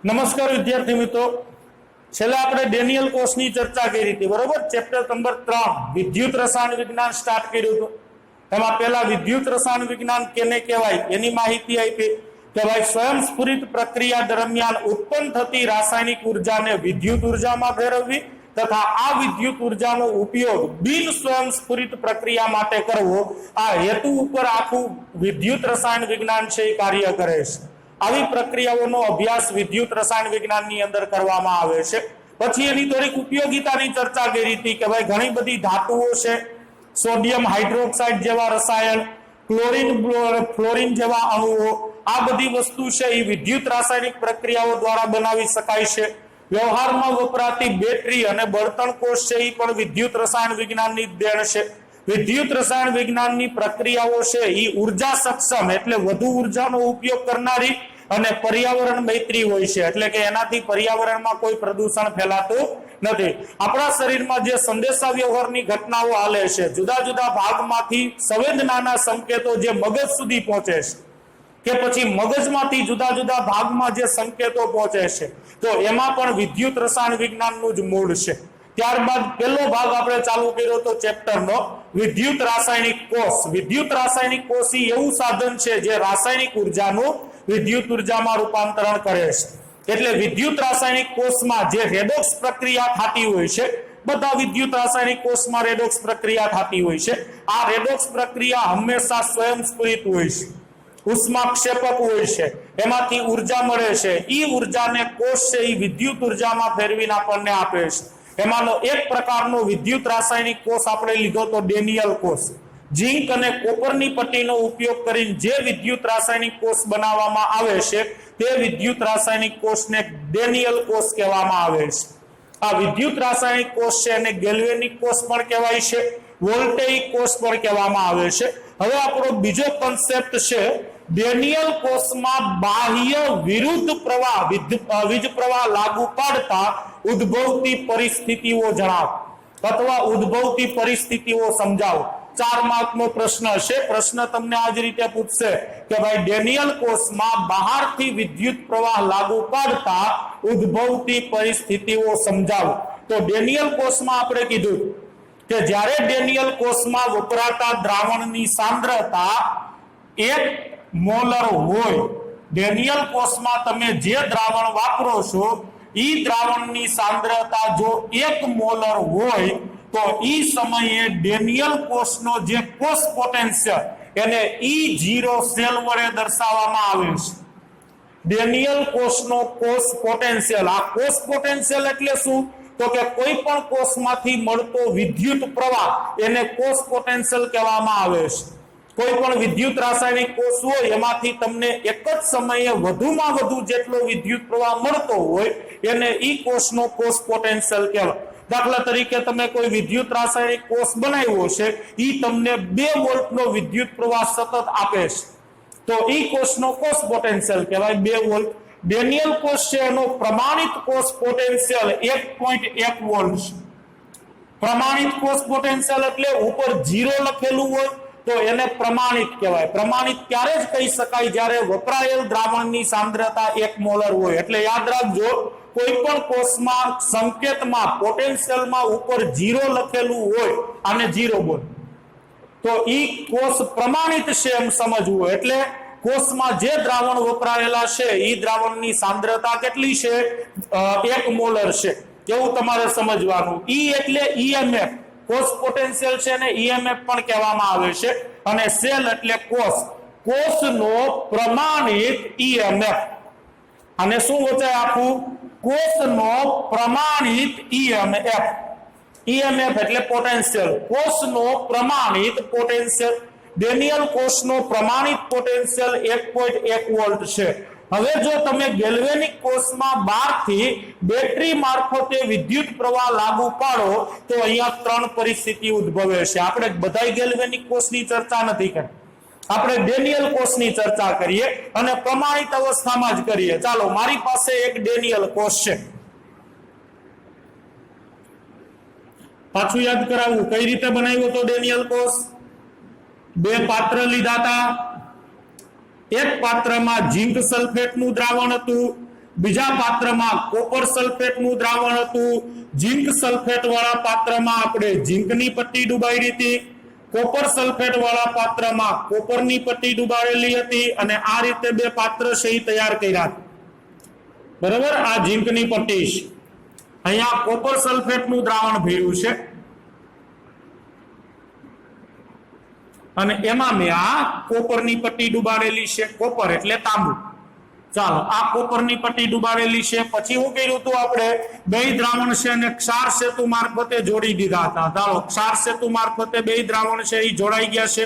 નમસ્કાર વિદ્યાર્થી મિત્રો, છેલ્લા આપણે ડેનિયલ કોષની ચર્ચા કરી હતી, બરોબર? ચેપ્ટર નંબર 3 વિદ્યુત રસાયણ વિજ્ઞાન સ્ટાર્ટ કર્યું હતું. એમાં પહેલા વિદ્યુત રસાયણ વિજ્ઞાન કેને કહેવાય એની માહિતી આપી કે ભાઈ સ્વયંસ્ફુરિત પ્રક્રિયા દરમિયાન ઉત્પન્ન થતી રાસાયણિક ઉર્જાને વિદ્યુત ઉર્જામાં ફેરવવી તથા આ વિદ્યુત ઉર્જાનો ઉપયોગ બિન સ્વયંસ્ફુરિત પ્રક્રિયા માટે કરવો, આ હેતુ ઉપર આખું વિદ્યુત રસાયણ વિજ્ઞાન છે એ કાર્ય કરે છે. આવી પ્રક્રિયાઓનો અભ્યાસ વિદ્યુત રસાયણ વિજ્ઞાનની અંદર કરવામાં આવે છે. પછી એની થોડીક ઉપયોગિતાની ચર્ચા કરી હતી કે ભાઈ ઘણી બધી ધાતુઓ છે, સોડિયમ હાઇડ્રોક્સાઇડ જેવા રસાયણ, ક્લોરીન ફ્લોરિન જેવા અણુઓ, આ બધી વસ્તુ છે એ વિદ્યુત રાસાયણિક પ્રક્રિયાઓ દ્વારા બનાવી શકાય છે. વ્યવહારમાં વપરાતી બેટરી અને બળતણ કોષ છે એ પણ વિદ્યુત રસાયણ વિજ્ઞાનની દેણ છે. વિદ્યુત રસાયણ વિજ્ઞાનની પ્રક્રિયાઓ છે એ ઉર્જા સક્ષમ એટલે વધુ ઉર્જાનો ઉપયોગ કરનારી અને પર્યાવરણ મૈત્રી હોય છે, એટલે કે એનાથી પર્યાવરણમાં કોઈ પ્રદૂષણ ફેલાતું નથી. આપણા શરીરમાં જે સંદેશા વ્યવહારની ઘટનાઓ હાલે છે, જુદા જુદા ભાગમાંથી સંવેદનાના સંકેતો જે મગજ સુધી પહોંચે છે કે પછી મગજમાંથી જુદા જુદા ભાગમાં જે સંકેતો પહોંચે છે, તો એમાં પણ વિદ્યુત રસાયણ વિજ્ઞાનનું જ મૂળ છે. ત્યારબાદ પહેલો ભાગ આપણે ચાલુ કર્યો તો ચેપ્ટરનો વિદ્યુત રાસાયણિક કોષ. વિદ્યુત રાસાયણિક કોષ એવું સાધન છે જે રાસાયણિક ઉર્જાનું વિદ્યુત ઉર્જામાં રૂપાંતરણ કરે છે. એટલે વિદ્યુત રાસાયણિક કોષમાં જે રેડોક્સ પ્રક્રિયા થતી હોય છે, બધા વિદ્યુત રાસાયણિક કોષમાં રેડોક્સ પ્રક્રિયા થતી હોય છે. આ રેડોક્સ પ્રક્રિયા હંમેશા સ્વયંસ્ફુરિત હોય છે, ઉષ્માક્ષેપક હોય છે, એમાંથી ઉર્જા મળે છે. એ ઉર્જાને કોષ છે એ વિદ્યુત ઉર્જામાં ફેરવીને આપણને આપે છે. એમાંનો એક પ્રકારનો વિદ્યુત રાસાયણિક કોષ આપણે લીધો તો ડેનિયલ કોષ. ઝીંક અને કોપરની પટ્ટીનો ઉપયોગ કરીને જે વિદ્યુત રાસાયણિક કોષ બનાવવામાં આવે છે તે વિદ્યુત રાસાયણિક કોષને ડેનિયલ કોષ કહેવામાં આવે છે. આ વિદ્યુત રાસાયણિક કોષ છે એને ગેલ્વેનિક કોષ પણ કહેવાય છે, વોલ્ટેઇક કોષ પણ કહેવામાં આવે છે. હવે આપણો બીજો કન્સેપ્ટ છે ડેનિયલ કોષમાં બાહ્ય વિરુદ્ધ પ્રવાહ વીજ પ્રવાહ લાગુ પાડતા ઉદ્ભવતી પરિસ્થિતિઓ જણાવો અથવા ઉદ્ભવતી પરિસ્થિતિઓ સમજાવો. 4 માર્કનો પ્રશ્ન છે. પ્રશ્ન તમને આ જ રીતે પૂછશે કે ભાઈ ડેનિયલ કોષમાં બહારથી વિદ્યુત પ્રવાહ લાગુ પાડતા ઉદ્ભવતી પરિસ્થિતિઓ સમજાવો. તો ડેનિયલ કોષમાં આપણે કીધું કે જ્યારે ડેનિયલ કોષમાં વપરાતા દ્રાવણની સાંદ્રતા 1 મોલર હોય, ડેનિયલ કોષમાં તમે જે દ્રાવણ વાપરો છો એ દ્રાવણની સાંદ્રતા જો 1 મોલર હોય તો એ સમયે ડેનિયલ કોષનો જે કોષ પોટેન્શિયલ એને E0 સેલ વડે દર્શાવવામાં આવે છે. ડેનિયલ કોષનો કોષ પોટેન્શિયલ, આ કોષ પોટેન્શિયલ એટલે શું? તો કે કોઈ પણ કોષમાંથી મળતો વિદ્યુત પ્રવાહ એને કોષ પોટેન્શિયલ કહેવામાં આવે છે. કોઈ પણ વિદ્યુત રાસાયણિક કોષ હોય એમાંથી તમને એક જ સમયે વધુમાં વધુ જેટલો વિદ્યુત પ્રવાહ મળતો હોય એને ઈ કોષનો કોષ પોટેન્શિયલ કહેવાય. દાખલા તરીકે તમે કોઈ વિદ્યુત રાસાયણિક કોષ બનાવ્યો છે, ઈ તમને 2 વોલ્ટનો વિદ્યુત પ્રવાહ સતત આપે છે, તો ઈ કોષનો કોષ પોટેન્શિયલ કહેવાય 2 વોલ્ટ. ડેનિયલ કોષ છે એનો પ્રમાણિત કોષ પોટેન્શિયલ 1.1 વોલ્ટ છે. પ્રમાણિત કોષ પોટેન્શિયલ એટલે ઉપર 0 લખેલું હોય તો એને પ્રમાણિત કહેવાય. પ્રમાણિત ત્યારે જ કહી શકાય જ્યારે વપરાયેલ દ્રાવણની સાંદ્રતા 1 મોલર હોય. એટલે યાદ રાખજો, કોઈ પણ કોષમાં સંકેતમાં પોટેન્શિયલમાં ઉપર 0 લખેલું હોય અને 0 બોલ તો ઈ કોષ પ્રમાણિત છે એમ સમજવું. એટલે કોષમાં જે દ્રાવણ વપરાયેલા છે એ દ્રાવણની સાંદ્રતા કેટલી છે? 1 મોલર છે. કેવું તમારે સમજવાનું? ઈ એટલે EMF, કોષ પોટેન્શિયલ છે ને EMF પણ કહેવામાં આવે છે. અને સેલ એટલે કોષ, કોષનો પ્રમાણિત EMF. અને શું વચાય આખું? કોષનો પ્રમાણિત EMF. EMF એટલે પોટેન્શિયલ, કોષનો પ્રમાણિત પોટેન્શિયલ. ડેનિયલ કોષનો પ્રમાણિત પોટેન્શિયલ 1.1 વોલ્ટ છે. હવે જો તમે ગેલ્વેનિક કોષમાં બહારથી બેટરી મારફતે વિદ્યુત પ્રવાહ લાગુ પાડો તો અહીંયા 3 પરિસ્થિતિ ઉદ્ભવે છે. આપણે બધાય ગેલ્વેનિક કોષની ચર્ચા નથી કરી, આપણે ડેનિયલ કોષની ચર્ચા કરીએ અને પ્રમાણિત અવસ્થામાં જ કરીએ. ચાલો, મારી પાસે એક ડેનિયલ કોષ છે. પાછું યાદ કરાવું કઈ રીતે બનાવ્યો તો ડેનિયલ કોષ? 2 પાત્ર લીધા હતા, એક પાત્રમાં ઝીંક સલ્ફેટનું દ્રાવણ હતું, બીજા પાત્રમાં કોપર સલ્ફેટનું દ્રાવણ હતું, ઝીંક સલ્ફેટ વાળા પાત્રમાં આપણે ઝીંકની પટ્ટી ડુબાડી હતી, કોપર સલ્ફેટ વાળા પાત્રમાં કોપરની પટ્ટી ડુબાડેલી હતી, અને આ રીતે બે પાત્ર છે એ તૈયાર કર્યા. બરાબર, આ ઝીંકની પટ્ટી છે, અહીંયા કોપર સલ્ફેટનું દ્રાવણ ભર્યું છે અને એમાં મેં આ કોપરની પટ્ટી ડુબાડેલી છે. કોપર એટલે તાંબુ. ચાલો, આ કોપરની પટ્ટી ડુબાડેલી છે. પછી શું કર્યું હતું આપણે? બે દ્રાવણ છે અને ક્ષાર સેતુ મારફતે જોડી દીધા હતા. ચાલો, ક્ષાર સેતુ મારફતે બે દ્રાવણ છે એ જોડાઈ ગયા છે.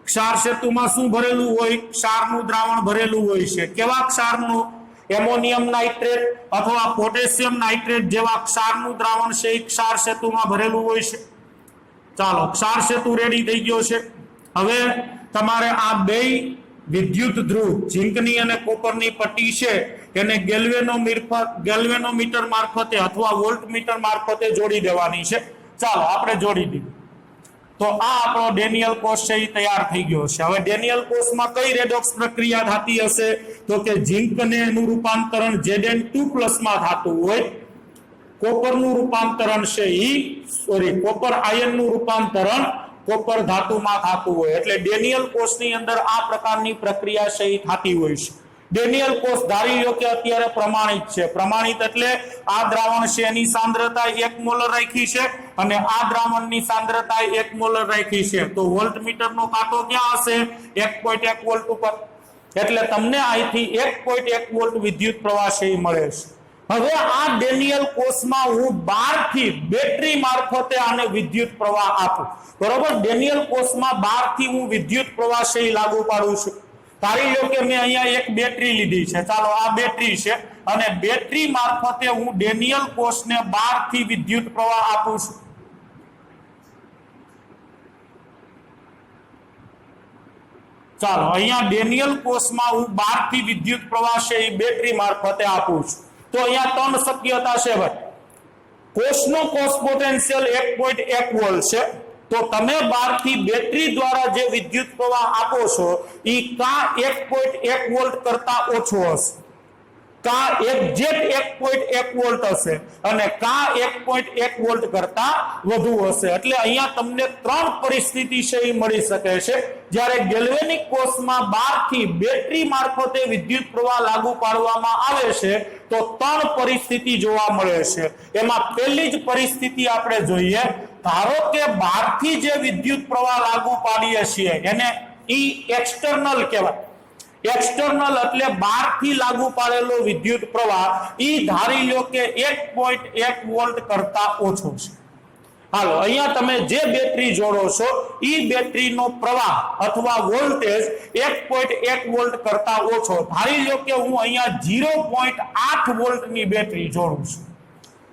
ક્ષાર સેતુમાં શું ભરેલું હોય? ક્ષારનું દ્રાવણ ભરેલું હોય છે. કેવા ક્ષારનું? એમોનિયમ નાઇટ્રેટ અથવા પોટેશિયમ નાઇટ્રેટ જેવા ક્ષારનું દ્રાવણ છે એ ક્ષાર સેતુમાં ભરેલું હોય છે. ચાલો, ક્ષાર સેતુ રેડી થઈ ગયો છે. હવે તમારે આ બે વિદ્યુત ધ્રુવ ઝીંકની અને કોપરની પટ્ટી છે એને ગેલ્વેનોમીટર મારફતે અથવા વોલ્ટમીટર મારફતે જોડી દેવાની છે. ચાલો, આપણે જોડી દીધું. તો આ આપણો ડેનિયલ કોષ છે એ તૈયાર થઈ ગયો છે. હવે ડેનિયલ કોષમાં કઈ રેડોક્સ પ્રક્રિયા થતી હશે? તો કે ઝીંક ને એનું રૂપાંતરણ Zn2+ માં થતું હોય, કોપરનું રૂપાંતરણ છે કોપર આયનનું રૂપાંતરણ કોપર ધાતુમાં થતું હોય. એટલે ડેનિયલ કોષની અંદર આ પ્રકારની પ્રક્રિયા છે એ થતી હોય છે. ડેનિયલ કોષ ધારી લો કે અત્યારે પ્રમાણિત છે. પ્રમાણિત એટલે આ દ્રાવણ છે એની સાંદ્રતા 1 મોલર રાખી છે અને આ દ્રાવણની સાંદ્રતા 1 મોલર રાખી છે. તો વોલ્ટમીટરનો કાંટો ક્યાં હશે? 1.1 વોલ્ટ ઉપર. એટલે તમને અહીંથી 1.1 વોલ્ટ વિદ્યુત પ્રવાહ છે એ મળે છે. હવે આ ડેનિયલ કોષમાં હું બહારથી બેટરી મારફતે આને વિદ્યુત પ્રવાહ આપું. બરોબર, ડેનિયલ કોષમાં બહારથી હું વિદ્યુત પ્રવાહ છે એ લાગુ પાડું છું. ધારી લો કે મેં અહીંયા એક બેટરી લીધી છે. ચાલો, આ બેટરી છે અને બેટરી મારફતે હું ડેનિયલ કોષને બહારથી વિદ્યુત પ્રવાહ આપું છું. ચાલો, અહીંયા ડેનિયલ કોષમાં હું બહારથી વિદ્યુત પ્રવાહ છે એ બેટરી મારફતે આપું છું. તો અહીંયા ત્રણ શક્યતા છે ભાઈ. કોષનો કોષ પોટેન્શિયલ 1.1 વોલ્ટ છે. તો તમે બહારથી બેટરી દ્વારા જે વિદ્યુત પ્રવાહ આપો છો એ કા 1.1 વોલ્ટ કરતા ઓછો હશે, કા એક્ઝેક્ટ 1.1 વોલ્ટ હશે અને કા 1.1 વોલ્ટ કરતા વધુ હશે. એટલે અહીંયા તમને ત્રણ પરિસ્થિતિ છે એ મળી શકે છે. જ્યારે ગેલ્વેનિક કોષમાં બહારથી બેટરી મારફતે વિદ્યુત પ્રવાહ લાગુ પાડવામાં આવે છે તો ત્રણ પરિસ્થિતિ જોવા મળે છે. એમાં પહેલી જ પરિસ્થિતિ આપણે જોઈએ. ધારો કે બહારથી જે વિદ્યુત પ્રવાહ લાગુ પાડીએ છીએ એને એક્સટર્નલ કહેવાય. એક્સટર્નલ એટલે બહારથી લાગુ પાડેલો વિદ્યુત પ્રવાહ ધારી લો કે 1.1 વોલ્ટ કરતા ઓછો છે. હાલો, અહીંયા તમે જે બેટરી જોડો છો એ બેટરીનો પ્રવાહ અથવા વોલ્ટેજ 1.1 વોલ્ટ કરતા ઓછો. ધારી લો કે હું અહીંયા 0.8 વોલ્ટની બેટરી જોડું છું.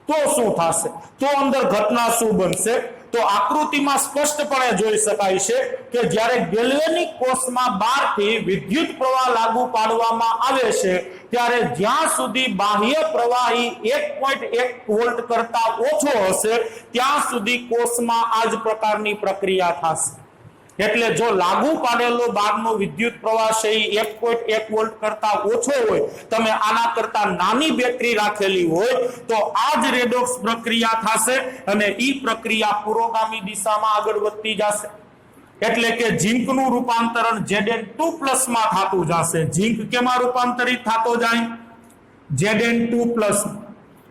તો શું થશે? તો અંદર ઘટના શું બનશે? તો આકૃતિમાં સ્પષ્ટપણે જોઈ શકાય છે કે જ્યારે ગેલ્વેનિક કોષમાં બહારથી વિદ્યુત પ્રવાહ લાગુ પાડવામાં આવે છે ત્યારે જ્યાં સુધી બાહ્ય પ્રવાહી 1.1 વોલ્ટ કરતા ઓછો હશે ત્યાં સુધી કોષમાં આ જ પ્રકારની પ્રક્રિયા થશે. એટલે જો લાગુ પાડેલો બહારનો વિદ્યુત પ્રવાહ છે એ 1.1 વોલ્ટ કરતા ઓછો હોય, તમે આના કરતા નાની બેટરી રાખેલી હોય તો આ જ રેડોક્સ પ્રક્રિયા થશે અને ઈ પ્રક્રિયા પુરોગામી દિશામાં આગળ વધતી જશે. એટલે કે ઝીંકનું રૂપાંતરણ Zn2+ માં થતું જશે. ઝીંક કેમાં રૂપાંતરિત થતો જાય? Zn2+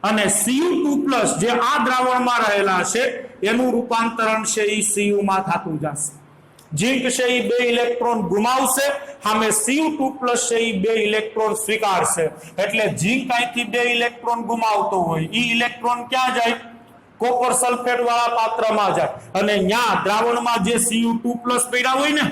અને Cu2+ જે આ દ્રાવણમાં રહેલા છે એનું રૂપાંતરણ છે એ Cu માં થતું જશે. ઝીંક છે એ 2 ઇલેક્ટ્રોન ગુમાવશે, સામે Cu2+ છે એ 2 ઇલેક્ટ્રોન સ્વીકારશે. એટલે ઝીંક અહીંથી 2 ઇલેક્ટ્રોન ગુમાવતો હોય, ઈ ઇલેક્ટ્રોન ક્યાં જાય? કોપર સલ્ફેટ વાળા પાત્રમાં જાય અને ત્યાં દ્રાવણમાં જે Cu2+ પડ્યા હોય ને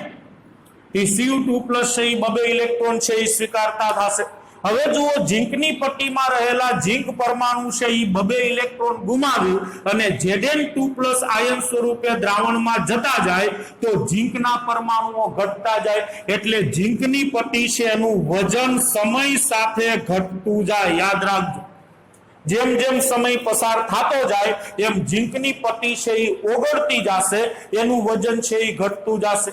એ Cu2+ છે એ 2 ઇલેક્ટ્રોન છે એ સ્વીકારતા થશે. હવે જુઓ, ઝીંકની પટ્ટીમાં રહેલા ઝીંક પરમાણુ છે એ 2 ઇલેક્ટ્રોન ગુમાવ્યું અને Zn2+ આયન સ્વરૂપે દ્રાવણમાં જતા જાય તો ઝીંકના પરમાણુઓ ઘટતા જાય. એટલે ઝીંકની પટ્ટી છે એનું વજન સમય સાથે ઘટતું જાય. યાદ રાખજો, જેમ જેમ સમય પસાર થતો જાય એમ ઝીંકની પટ્ટી છે એ ઓગળતી જશે, એનું વજન છે એ ઘટતું જશે.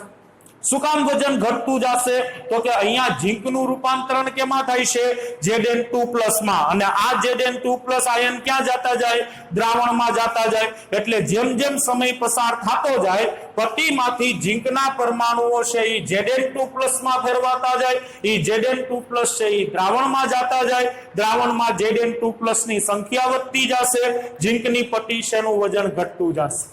શું કામ વજન ઘટતું જશે? તો કે અહીંયા ઝીંકનું રૂપાંતરણ કેમાં થાય છે? Zn2+ માં, અને આ Zn2+ આયન ક્યાં જતા જાય? દ્રાવણમાં જતા જાય. એટલે જેમ જેમ સમય પસાર થતો જાય પટ્ટીમાંથી ઝીંકના પરમાણુઓ છે એ Zn2+ માં ફેરવાતા જાય, એ Zn2+ છે એ દ્રાવણમાં જતા જાય, દ્રાવણમાં Zn2+ ની સંખ્યા વધતી જશે, ઝીંકની પટ્ટી છે એનું વજન ઘટતું જશે.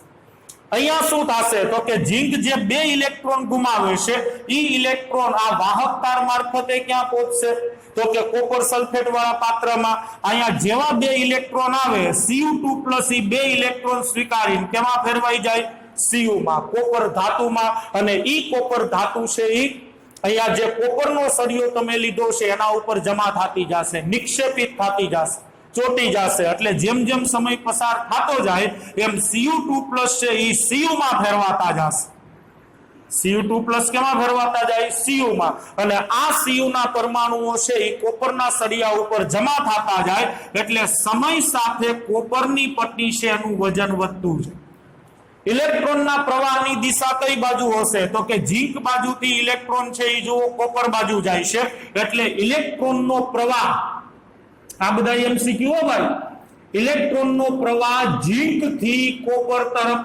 અહીંયા શું થશે? તો કે ઝીંક જે 2 ઇલેક્ટ્રોન ગુમાવે છે એ ઇલેક્ટ્રોન આ વાહક તાર મારફતે ક્યાં પહોંચશે? તો કે કોપર સલ્ફેટ વાળા પાત્રમાં. અહીંયા જેવા 2 ઇલેક્ટ્રોન આવે Cu2+ એ 2 ઇલેક્ટ્રોન સ્વીકારીને કેમાં ફેરવાઈ જાય? Cu માં, કોપર ધાતુમાં. અને ઈ કોપર ધાતુ છે ઈ અહીંયા જે કોપરનો સળિયો તમે લીધો છે એના ઉપર જમા થતી જશે, નિક્ષેપિત થતી જશે, ચોટી જશે. એટલે જેમ જેમ સમય પસાર થતો જાય એમ Cu2+ છે એ Cu માં ફેરવાતા જશે. Cu2+ કેમાં ફેરવાતા જાય? Cu માં. અને આ Cu ના પરમાણુઓ છે એ કોપરના સળિયા ઉપર જમા થતા જાય એટલે સમય સાથે કોપરની પટ્ટી છે એનું વજન વધતું જાય. ઇલેક્ટ્રોનના પ્રવાહની દિશા કઈ બાજુ હશે? તો કે ઝીંક બાજુથી ઇલેક્ટ્રોન છે એ જુઓ કોપર બાજુ જાય છે. એટલે ઇલેક્ટ્રોનનો પ્રવાહ, આ બધા એમસીક્યુ હો ભાઈ, ઇલેક્ટ્રોનનો પ્રવાહ ઝીંક થી કોપર તરફ.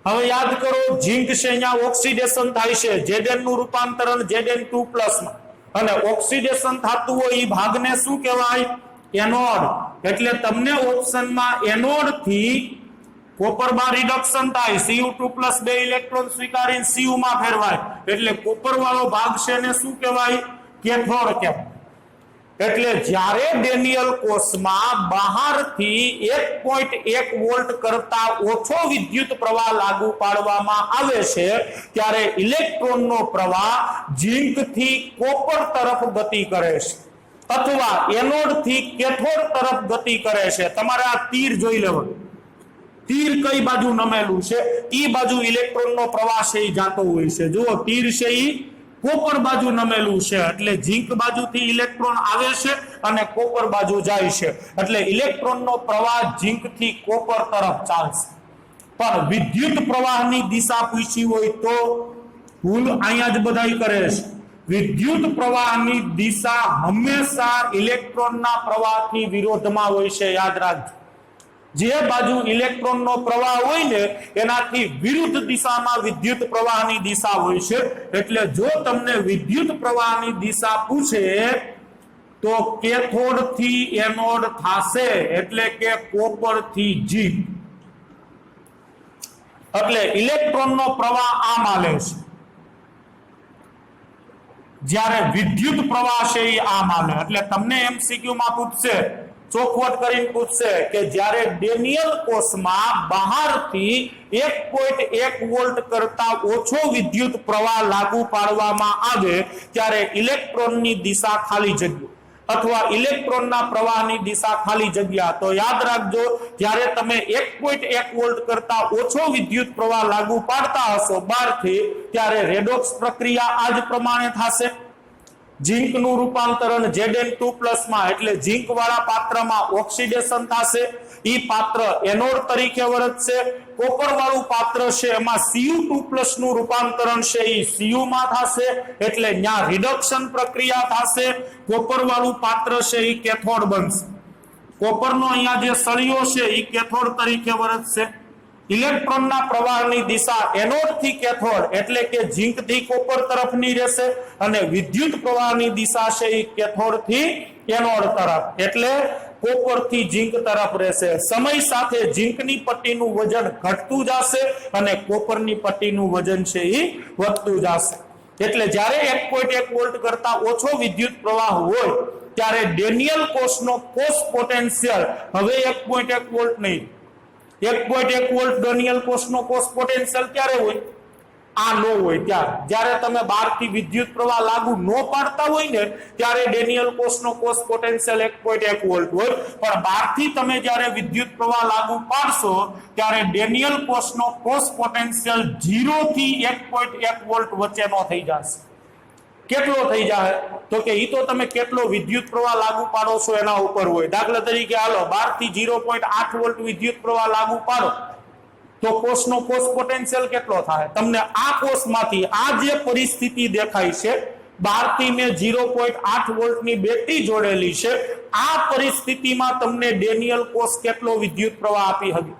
હવે યાદ કરો, ઝીંક છે અહીંયા ઓક્સિડેશન થાય છે, Zn નું રૂપાંતરણ Zn2+ માં, અને ઓક્સિડેશન થતું હોય એ ભાગને શું કહેવાય? એનોડ. એટલે તમને ઓપ્શનમાં એનોડ થી કોપરમાં રિડક્શન થાય, Cu2+ 2 ઇલેક્ટ્રોન સ્વીકારીને Cu માં ફેરવાય, એટલે કોપર વાળો ભાગ છે ને શું કહેવાય? કેથોડ કહેવાય. એટલે જ્યારે ડેનિયલ કોષમાં બહારથી 1.1 વોલ્ટ કરતા ઓછો વિદ્યુત પ્રવાહ લાગુ પાડવામાં આવે છે ત્યારે ઇલેક્ટ્રોનનો પ્રવાહ ઝીંકથી કોપર તરફ ગતિ કરે છે અથવા એનોડથી કેથોડ તરફ ગતિ કરે છે. તમારે આ તીર જોઈ લેવાનું, તીર કઈ બાજુ નમેલું છે ઈ બાજુ ઇલેક્ટ્રોનનો પ્રવાહ છે ઈ જાતો હોય છે. જુઓ, તીર છે ઈ કોપર બાજુ નમેલું છે, એટલે ઝીંક બાજુથી ઇલેક્ટ્રોન આવે છે અને કોપર બાજુ જાય છે. એટલે ઇલેક્ટ્રોનનો પ્રવાહ ઝીંકથી કોપર તરફ ચાલશે. પણ વિદ્યુત પ્રવાહની દિશા પૂછી હોય તો ભૂલ અહીંયા જ બધાય કરે છે. વિદ્યુત પ્રવાહની દિશા હંમેશા ઇલેક્ટ્રોનના પ્રવાહથી વિરોધમાં હોય છે. યાદ રાખજો, જે બાજુ ઇલેક્ટ્રોનનો પ્રવાહ હોય ને એનાથી વિરુદ્ધ દિશામાં વિદ્યુત પ્રવાહની દિશા હોય છે. એટલે જો તમને વિદ્યુત પ્રવાહની દિશા પૂછે તો કેથોડ થી એનોડ થશે, એટલે કે કોપર થી ઝીંક. એટલે ઇલેક્ટ્રોનનો પ્રવાહ આમ હાલે છે, જ્યારે વિદ્યુત પ્રવાહ છે એ આમ હાલે. એટલે તમને એમસીક્યુ માં પૂછશે, ચોખવટ કરીને પૂછશે કે જ્યારે ડેનિયલ કોષમાં બહારથી 1.1 વોલ્ટ કરતા ઓછો વિદ્યુત પ્રવાહ લાગુ પાડવામાં આવે ત્યારે ઇલેક્ટ્રોનની દિશા ખાલી જગ્યા અથવા ઇલેક્ટ્રોનના પ્રવાહની દિશા ખાલી જગ્યા. તો યાદ રાખજો, જ્યારે તમે 1.1 વોલ્ટ કરતા ઓછો વિદ્યુત પ્રવાહ લાગુ પાડતા હશો બહારથી, ત્યારે રેડોક્સ પ્રક્રિયા આ જ પ્રમાણે થશે. ઝીંકનું રૂપાંતરણ Zn2+ માં, એટલે ઝીંક વાળા પાત્રમાં ઓક્સિડેશન થશે, ઈ પાત્ર એનોડ તરીકે વર્તશે. કોપર વાળું પાત્ર છે એમાં Cu2+ નું રૂપાંતરણ છે ઈ Cu માં થશે, એટલે ત્યાં રિડક્શન પ્રક્રિયા થશે. કોપર વાળું પાત્ર છે ઈ કેથોડ બનશે. કોપરનો અહીંયા જે સળિયો છે ઈ કેથોડ તરીકે વર્તશે. ઇલેક્ટ્રોનના પ્રવાહની દિશા એનોડ થી કેથોડ એટલે કે ઝીંક થી કોપર તરફની રહેશે, અને વિદ્યુત પ્રવાહની દિશા છે એ કેથોડ થી એનોડ તરફ એટલે કોપર થી ઝીંક તરફ રહેશે. સમય સાથે ઝીંકની પટ્ટીનું વજન ઘટતું જશે અને કોપરની પટ્ટીનું વજન છે એ વધતું જશે. એટલે જ્યારે 1.1 વોલ્ટ કરતા ઓછો વિદ્યુત પ્રવાહ હોય ત્યારે ડેનિયલ કોષનો કોષ પોટેન્શિયલ હવે 1.1 વોલ્ટ નહીં, 1.1 વોલ્ટ ડેનિયલ કોષનો કોષ પોટેન્શિયલ ક્યારે હોય? આ નો હોય ત્યારે. જ્યારે તમે બહારથી વિદ્યુત પ્રવાહ લાગુ ન પાડતા હોય ને ત્યારે ડેનિયલ કોષનો કોષ પોટેન્શિયલ 1.1 વોલ્ટ હોય, પણ બહારથી તમે જ્યારે વિદ્યુત પ્રવાહ લાગુ પાડશો ત્યારે ડેનિયલ કોષનો કોષ પોટેન્શિયલ 0 થી 1.1 વોલ્ટ વચ્ચેનો થઈ જશે. કેટલો થઈ જાય? તો કે ઈ તો તમે કેટલો વિદ્યુત પ્રવાહ લાગુ પાડો છો એના ઉપર હોય. દાખલા તરીકે હાલો 12 થી 0.8 વોલ્ટ વિદ્યુત પ્રવાહ લાગુ પાડો તો કોષનો કોષ પોટેન્શિયલ કેટલો થાય? તમને આ કોષમાંથી આ જે પરિસ્થિતિ દેખાય છે, 12 થી મેં 0.8 વોલ્ટની બેટરી જોડેલી છે, આ પરિસ્થિતિમાં તમને ડેનિયલ કોષ કેટલો વિદ્યુત પ્રવાહ આપી શકે?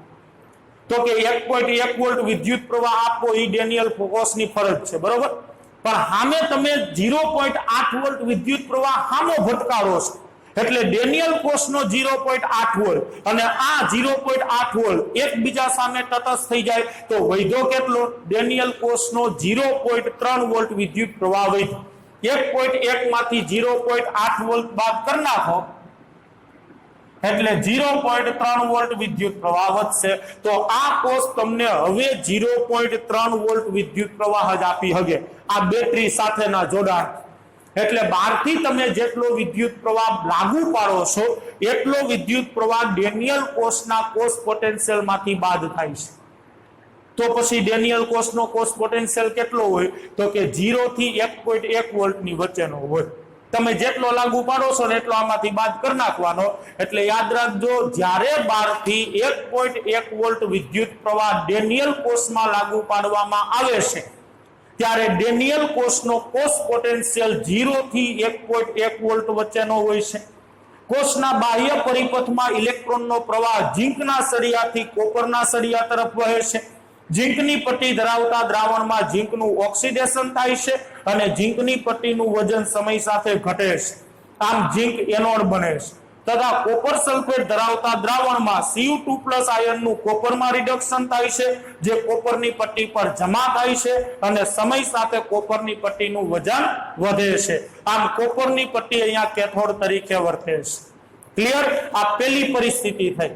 તો કે 1.1 વોલ્ટ વિદ્યુત પ્રવાહ આપવો એ ડેનિયલ કોષની ફરજ છે, બરોબર? પણ સામે તમે 0.8 વોલ્ટ વિદ્યુત પ્રવાહ સામો ભટકાડો છો, એટલે ડેનિયલ કોષનો 0.8 વોલ્ટ અને આ 0.8 વોલ્ટ એકબીજા સામે તટસ્થ થઈ જાય તો વૈધો કેટલો? ડેનિયલ કોષનો 0.3 વોલ્ટ વિદ્યુત પ્રવાહ વૈધો. 1.1 માંથી 0.8 વોલ્ટ બાદ કરી નાખો એટલે 0.3 વોલ્ટ વિદ્યુત પ્રવાહ વધશે. તો આ કોષ તમને હવે 0.3 વોલ્ટ વિદ્યુત પ્રવાહ જ આપી શકે આ બેટરી સાથેના જોડાણ. એટલે 12 થી તમે જેટલો વિદ્યુત પ્રવાહ લાગુ પાડો છો એટલો વિદ્યુત પ્રવાહ ડેનિયલ કોષના કોષ પોટેન્શિયલ માંથી બાદ થાય છે. તો પછી ડેનિયલ કોષનો કોષ પોટેન્શિયલ કેટલો હોય? તો કે 0 થી 1.1 વોલ્ટની વચ્ચેનો હોય. તમે જેટલો લાગુ પાડો છો ને એટલો આમાંથી બાદ કરી નાખવાનો. એટલે યાદ રાખજો, જ્યારે 12 થી 1.1 વોલ્ટ વિદ્યુત પ્રવાહ ડેનિયલ કોષમાં લાગુ પાડવામાં આવે છે ત્યારે ડેનિયલ કોષનો કોષ પોટેન્શિયલ 0 થી 1.1 વોલ્ટ વચ્ચેનો હોય છે. કોષના બાહ્ય પરિપથમાં ઇલેક્ટ્રોનનો પ્રવાહ ઝીંકના સળિયાથી કોપરના સળિયા તરફ વહે છે. ઝીંકની પટ્ટી ધરાવતા દ્રાવણમાં ઝીંકનું ઓક્સિડેશન થાય છે અને ઝીંકની પટ્ટીનું વજન સમય સાથે ઘટે છે. આમ ઝીંક એનોડ બને છે. તથા કોપર સલ્ફેટ ધરાવતા દ્રાવણમાં Cu2+ આયનનું કોપરમાં રિડક્શન થાય છે, જે કોપરની પટ્ટી પર જમા થાય છે અને સમય સાથે કોપરની પટ્ટીનું વજન વધે છે. આમ કોપરની પટ્ટી અહીંયા કેથોડ તરીકે વર્તે છે. ક્લિયર? આ પહેલી પરિસ્થિતિ થઈ.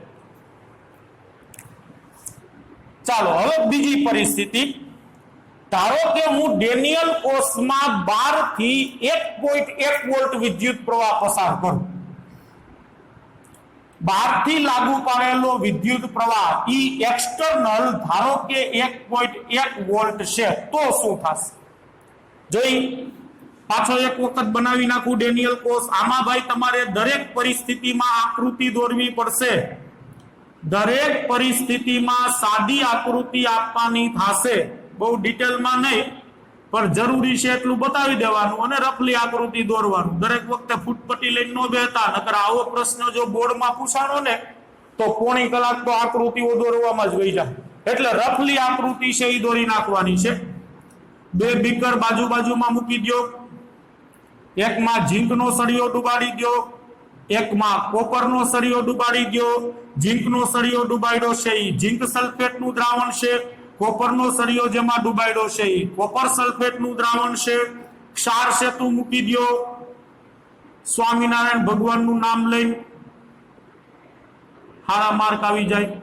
ચાલો હવે બીજી પરિસ્થિતિ. ધારો કે હું ડેનિયલ કોષમાં 12 થી 1.1 વોલ્ટ વિદ્યુત પ્રવાહ પસાર કરું. 12 થી લાગુ પાડેલો વિદ્યુત પ્રવાહ ઈ એક્સટર્નલ ધારો કે 1.1 વોલ્ટ છે, તો શું થશે? જોઈ પાછો એક વખત બનાવી નાખું ડેનિયલ કોષ. આમાં ભાઈ તમારે દરેક પરિસ્થિતિમાં આકૃતિ દોરવી પડશે. દરેક પરિસ્થિતિમાં સાદી આકૃતિ આપવાની થશે, બહુ ડિટેલમાં નહીં, પણ જરૂરી છે એટલું બતાવી દેવાનું અને રફલી આકૃતિ દોરવાનું. દરેક વખતે ફૂટપટ્ટી લઈને ન બેહતા, નકર આવો પ્રશ્ન જો બોર્ડમાં પૂછાણો ને તો પોણી કલાક તો આકૃતિઓ દોરવામાં જ વહી જાય. એટલે રફલી આકૃતિ છે એ દોરી નાખવાની છે. 2 બીકર બાજુમાં મૂકી દો. એકમાં ઝીંકનો સળિયો ડુબાડી દો, એકમાં કોપરનો સળિયો ડુબાડી દો. ઝીંકનો સળિયો ડુબાડ્યો છે એ ઝીંક સલ્ફેટનું દ્રાવણ છે. કોપરનો સળિયો જેમાં ડુબાડ્યો છે એ કોપર સલ્ફેટનું દ્રાવણ છે. ક્ષાર સેતુ મૂકી દો. સ્વામિનારાયણ ભગવાનનું નામ લઈને હારા માર્ક આવી જાય.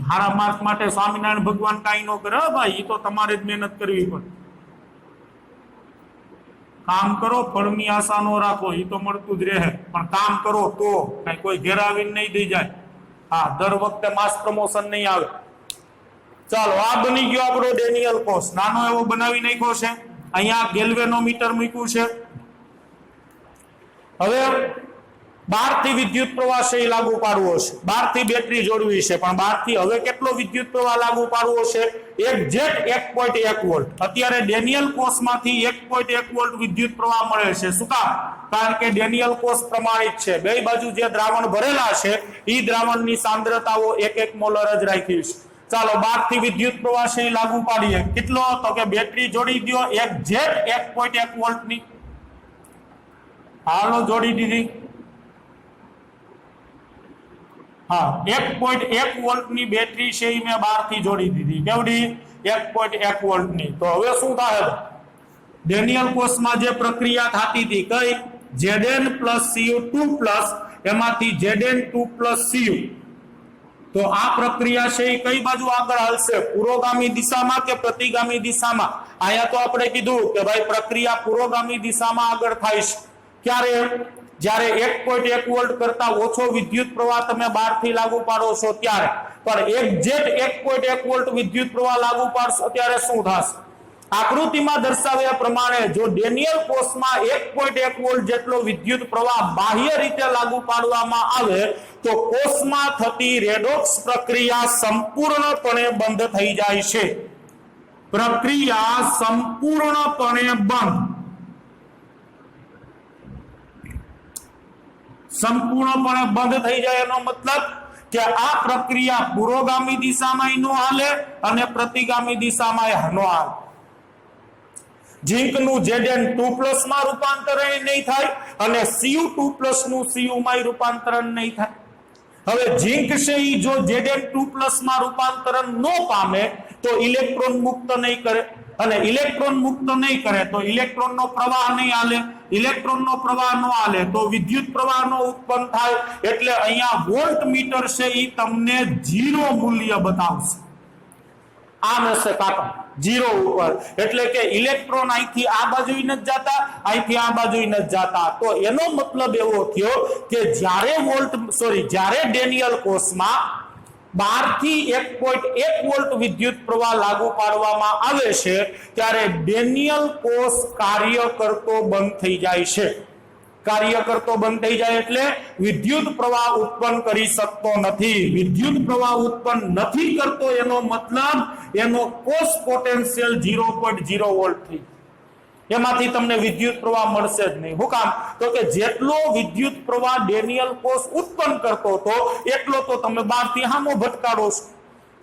હારા માર્ક માટે સ્વામિનારાયણ ભગવાન કાંઈ ન કરે ભાઈ, એ તો તમારે જ મહેનત કરવી પડે. કામ કરો, ફળની આશા નો રાખો, એ તો મળતું જ રહે, પણ કામ કરો તો કઈ કોઈ ઘેરાવીને નહીં દઈ જાય. હા, દર વખતે માસ પ્રમોશન નહીં આવે. ચાલો, આ બની ગયો આપણો ડેનિયલ કોષ. નાનો એવો બનાવી નાખ્યો છે. અહીંયા ગેલ્વેનોમીટર મૂક્યું છે. હવે 12 થી વિદ્યુત પ્રવાહ છે એ લાગુ પાડવો છે. 12 થી બેટરી જોડવી છે, પણ 12 થી હવે કેટલો વિદ્યુત પ્રવાહ લાગુ પાડવો છે? Exact 1.1 volt. અત્યારે ડેનિયલ કોષમાંથી 1.1 વોલ્ટ વિદ્યુત પ્રવાહ મળે છે. શું કામ? કારણ કે ડેનિયલ કોષ પ્રમાણિત છે. બે બાજુ જે દ્રાવણ ભરેલા છે એ દ્રાવણની સાંદ્રતાઓ 1 મોલર જ રાખી છે. ચાલો, 12 થી વિદ્યુત પ્રવાહ છે એ લાગુ પાડીએ. કેટલો? તો કે બેટરી જોડી દો એક્ઝેક્ટ 1.1 વોલ્ટની. હાલો, જોડી દીધી. હા, 1.1 વોલ્ટની બેટરી છે એ મેં 12 થી જોડી દીધી. કેવડી? 1.1 વોલ્ટની. તો હવે શું થાય? ડેનિયલ કોષમાં જે પ્રક્રિયા થતી હતી કઈ? Zn+Cu2+, એમાંથી Zn2+Cu. તો આ પ્રક્રિયા છે એ કઈ બાજુ આગળ હાલશે? પુરોગામી દિશામાં કે પ્રતિગામી દિશામાં? અહીંયા તો આપણે કીધું કે ભાઈ પ્રક્રિયા પુરોગામી દિશામાં આગળ થાય છે. ક્યારે? જ્યારે 1.1 વોલ્ટ કરતા ઓછો વિદ્યુત પ્રવાહ તમે 12 થી લાગુ પાડો છો ત્યારે. પણ એક્ઝેક્ટ 1.1 વોલ્ટ વિદ્યુત પ્રવાહ લાગુ પાડશો ત્યારે શું થશે? આકૃતિમાં દર્શાવ્યા પ્રમાણે જો ડેનિયલ કોષમાં 1.1 વોલ્ટ જેટલો વિદ્યુત પ્રવાહ બાહ્ય રીતે લાગુ પાડવામાં આવે તો કોષમાં થતી રેડોક્સ પ્રક્રિયા સંપૂર્ણપણે બંધ થઈ જાય છે. પ્રક્રિયા સંપૂર્ણપણે બંધ. સંપૂર્ણપણે બંધ થઈ જાય એનો મતલબ કે આ પ્રક્રિયા પુરોગામી દિશામાં ન હાલે અને પ્રતિગામી દિશામાં ન હાલે. ઝીંકનું Zn2+ માં રૂપાંતરણ નહીં થાય અને Cu2+ નું Cu માં રૂપાંતરણ નહીં થાય. હવે ઝીંક છે એ જો Zn2+ માં રૂપાંતરણ ન પામે તો ઇલેક્ટ્રોન મુક્ત નહીં કરે અને ઇલેક્ટ્રોન મુક્ત નહીં કરે તો ઇલેક્ટ્રોનનો પ્રવાહ નહીં હાલે. ઇલેક્ટ્રોનનો પ્રવાહ ન હાલે તો વિદ્યુત પ્રવાહનો ઉત્પન્ન થાય. એટલે અહીંયા વોલ્ટમીટર છે એ તમને 0 મૂલ્ય બતાવશે. આ નસે કાકા 0 ઉપર એટલે કે ઇલેક્ટ્રોન અહીંથી આ બાજુ નથી જતા, અહીંથી આ બાજુ નથી જતા. તો એનો મતલબ એવો થયો કે જ્યારે ડેનિયલ કોષમાં 12 થી 1.1 વોલ્ટ વિદ્યુત પ્રવાહ લાગુ પાડવામાં આવે છે ત્યારે ડેનિયલ કોષ કાર્ય કરતો બંધ થઈ જાય છે. કાર્ય કરતો બંધ થઈ જાય એટલે વિદ્યુત પ્રવાહ ઉત્પન્ન કરી શકતો નથી. વિદ્યુત પ્રવાહ ઉત્પન્ન નથી કરતો એનો મતલબ એનો કોષ પોટેન્શિયલ 0.0 વોલ્ટ થઈ. એમાંથી તમને વિદ્યુત પ્રવાહ મળશે જ નહીં. શું કામ? તો કે જેટલો વિદ્યુત પ્રવાહ ડેનિયલ કોષ ઉત્પન્ન કરતો હતો એટલો તો તમે 12 થી સામો ભટકાડો છો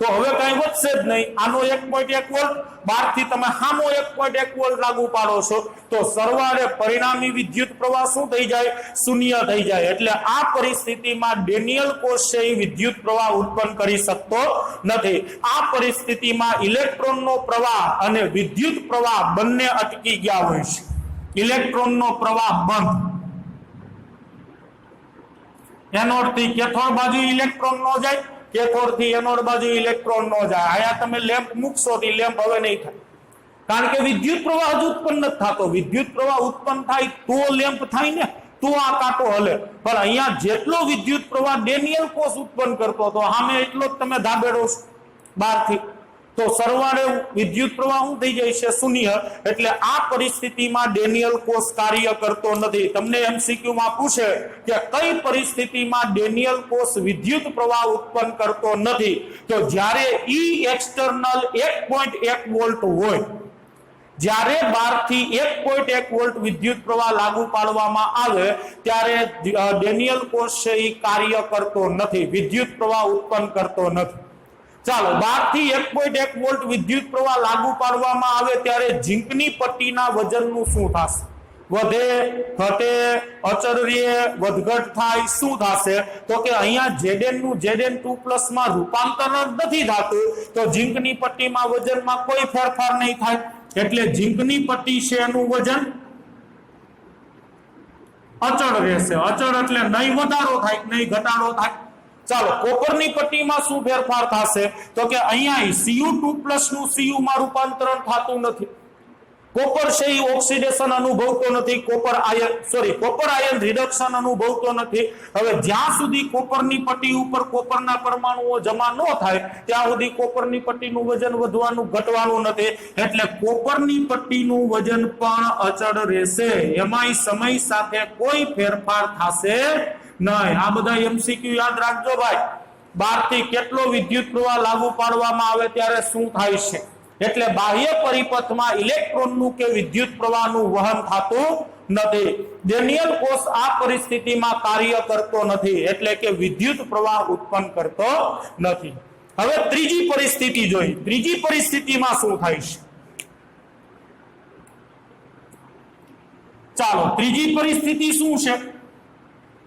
તો હવે કઈ વધશે જ નહીં. આનો 1.1 વોલ્ટ 12 થી તમે સામો 1.1 વોલ્ટ લાગુ પાડો છો તો સરવાળે પરિણામી વિદ્યુત પ્રવાહ શું થઈ જાય? શૂન્ય થઈ જાય. એટલે આ પરિસ્થિતિમાં ડેનિયલ કોષ છે એ વિદ્યુત પ્રવાહ ઉત્પન્ન કરી શકતો નથી. આ પરિસ્થિતિમાં ઇલેક્ટ્રોનનો પ્રવાહ અને વિદ્યુત પ્રવાહ બંને અટકી ગયા હોય છે. ઇલેક્ટ્રોનનો પ્રવાહ બંધ. એનોડથી કેથોડ બાજુ ઇલેક્ટ્રોન નો જાય, કેથોડ થી એનોડ બાજુ ઇલેક્ટ્રોન નો જાય. આયા તમે લેમ્પ મૂકશો તો લેમ્પ હવે નહીં થાય કારણ કે વિદ્યુત પ્રવાહ જ ઉત્પન્ન નથી થતો. વિદ્યુત પ્રવાહ ઉત્પન્ન થાય તો લેમ્પ થાય ને, તો આ કાંટો હલે. પણ અહીંયા જેટલો વિદ્યુત પ્રવાહ ડેનિયલ કોષ ઉત્પન્ન કરતો હતો સામે એટલો જ તમે ધાબેડો 12 થી તો સરવાળે વિદ્યુત પ્રવાહ શું થઈ જાય છે? શૂન્ય. એટલે આ પરિસ્થિતિમાં ડેનિયલ કોષ કાર્ય કરતો નથી. તમને એમસીક્યુ માં પૂછે કે કઈ પરિસ્થિતિમાં ડેનિયલ કોષ વિદ્યુત પ્રવાહ ઉત્પન્ન કરતો નથી તો જ્યારે E એક્સટર્નલ 1.1 વોલ્ટ હોય, જ્યારે 12 થી 1.1 વોલ્ટ વિદ્યુત પ્રવાહ લાગુ પાડવામાં આવે ત્યારે ડેનિયલ કોષ છે એ કાર્ય કરતો નથી, વિદ્યુત પ્રવાહ ઉત્પન્ન કરતો નથી. ચાલો 12 થી 1.1 વોલ્ટ વિદ્યુત પ્રવાહ લાગુ પાડવામાં આવે ત્યારે ઝીંકની પટ્ટીના વજનનું શું થશે? વધે, ઘટે, અચળ રહે, વધઘટ થાય, શું થશે? તો કે અહીંયા Zn નું Zn2+ માં રૂપાંતરણ નથી થતું તો ઝીંકની પટ્ટીમાં વજનમાં કોઈ ફેરફાર નહીં થાય. એટલે ઝીંકની પટ્ટી છે એનું વજન અચળ રહેશે. અચળ એટલે નહીં વધારો થાય નહીં ઘટાડો થાય. ચાલો કોપરની પટ્ટીમાં શું ફેરફાર થશે? તો કે અહીંયા Cu2+ નું Cu માં રૂપાંતરણ થતું નથી. કોપર છે એ ઓક્સિડેશન અનુભવતો નથી. કોપર આયન રિડક્શન અનુભવતો નથી. હવે જ્યાં સુધી કોપરની પટ્ટી ઉપર કોપરના પરમાણુઓ જમા ન થાય ત્યાં સુધી કોપરની પટ્ટીનું વજન વધવાનું ઘટવાનું નથી. એટલે કોપરની પટ્ટીનું વજન પણ અચળ રહેશે. એમાંય સમય સાથે કોઈ ફેરફાર થશે નહીં. આ બધા એમસીક્યુ યાદ રાખજો ભાઈ. 12 થી કેટલો વિદ્યુત પ્રવાહ લાગુ પાડવામાં આવે ત્યારે શું થાય છે? એટલે બાહ્ય પરિપથમાં ઇલેક્ટ્રોનનું કે વિદ્યુત પ્રવાહનું વહન થતું નથી. ડેનિયલ કોષ આ પરિસ્થિતિમાં કાર્ય કરતો નથી એટલે કે વિદ્યુત પ્રવાહ ઉત્પન્ન કરતો નથી. હવે ત્રીજી પરિસ્થિતિ જોઈ. ત્રીજી પરિસ્થિતિમાં શું થાય છે? ચાલો ત્રીજી પરિસ્થિતિ શું છે?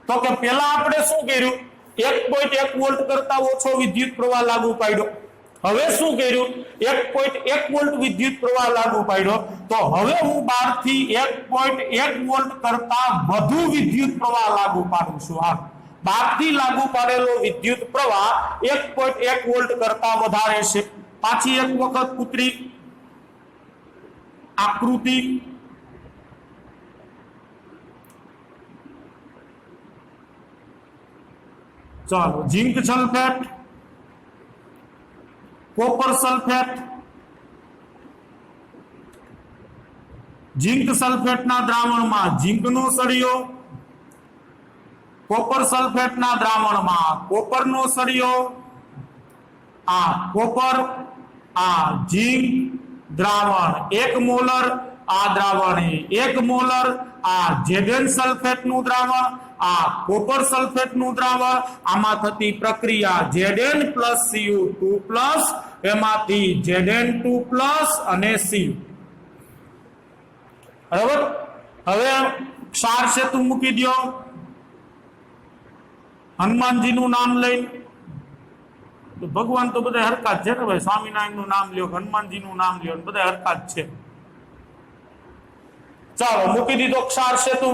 તો કે પહેલા આપણે શું કર્યું? 1.1 વોલ્ટ કરતા ઓછો વિદ્યુત પ્રવાહ લાગુ પાડ્યો. હવે શું કર્યું? 1.1 વોલ્ટ વિદ્યુત પ્રવાહ લાગુ પાડ્યો. તો હવે હું 12 થી 1.1 વોલ્ટ કરતા વધુ વિદ્યુત પ્રવાહ લાગુ પાડું છું. હા, 12 થી લાગુ પાડેલો વિદ્યુત પ્રવાહ 1.1 વોલ્ટ કરતા વધારે છે. પાછી એક વખત પુત્રી આકૃતિ ચાલો ઝિંક સલ્ફેટ, કોપર સલ્ફેટ ઝીંક સલ્ફેટના દ્રાવણમાં ઝીંકનો સળિયો, કોપર સલ્ફેટના દ્રાવણમાં કોપરનો સળિયો, આ કોપર, આ ઝીંક દ્રાવણ 1 મોલર, આ દ્રાવણ 1 મોલર, આ ઝેડેન સલ્ફેટનું દ્રાવણ, આ કોપર સલ્ફેટનું દ્રાવણ, આમાં થતી પ્રક્રિયા Zn + Cu2+, એમાંથી Zn2+ અને Cu. બરાબર. હવે ક્ષાર સેતુ મૂકી દો, હનુમાનજીનું નામ લઈને. ભગવાન તો બધા હરકત છે ને ભાઈ, સ્વામિનારાયણનું નામ લ્યો, હનુમાનજીનું નામ લ્યો, બધા હરકત છે. ચાલો મૂકી દીધો ક્ષાર સેતુ.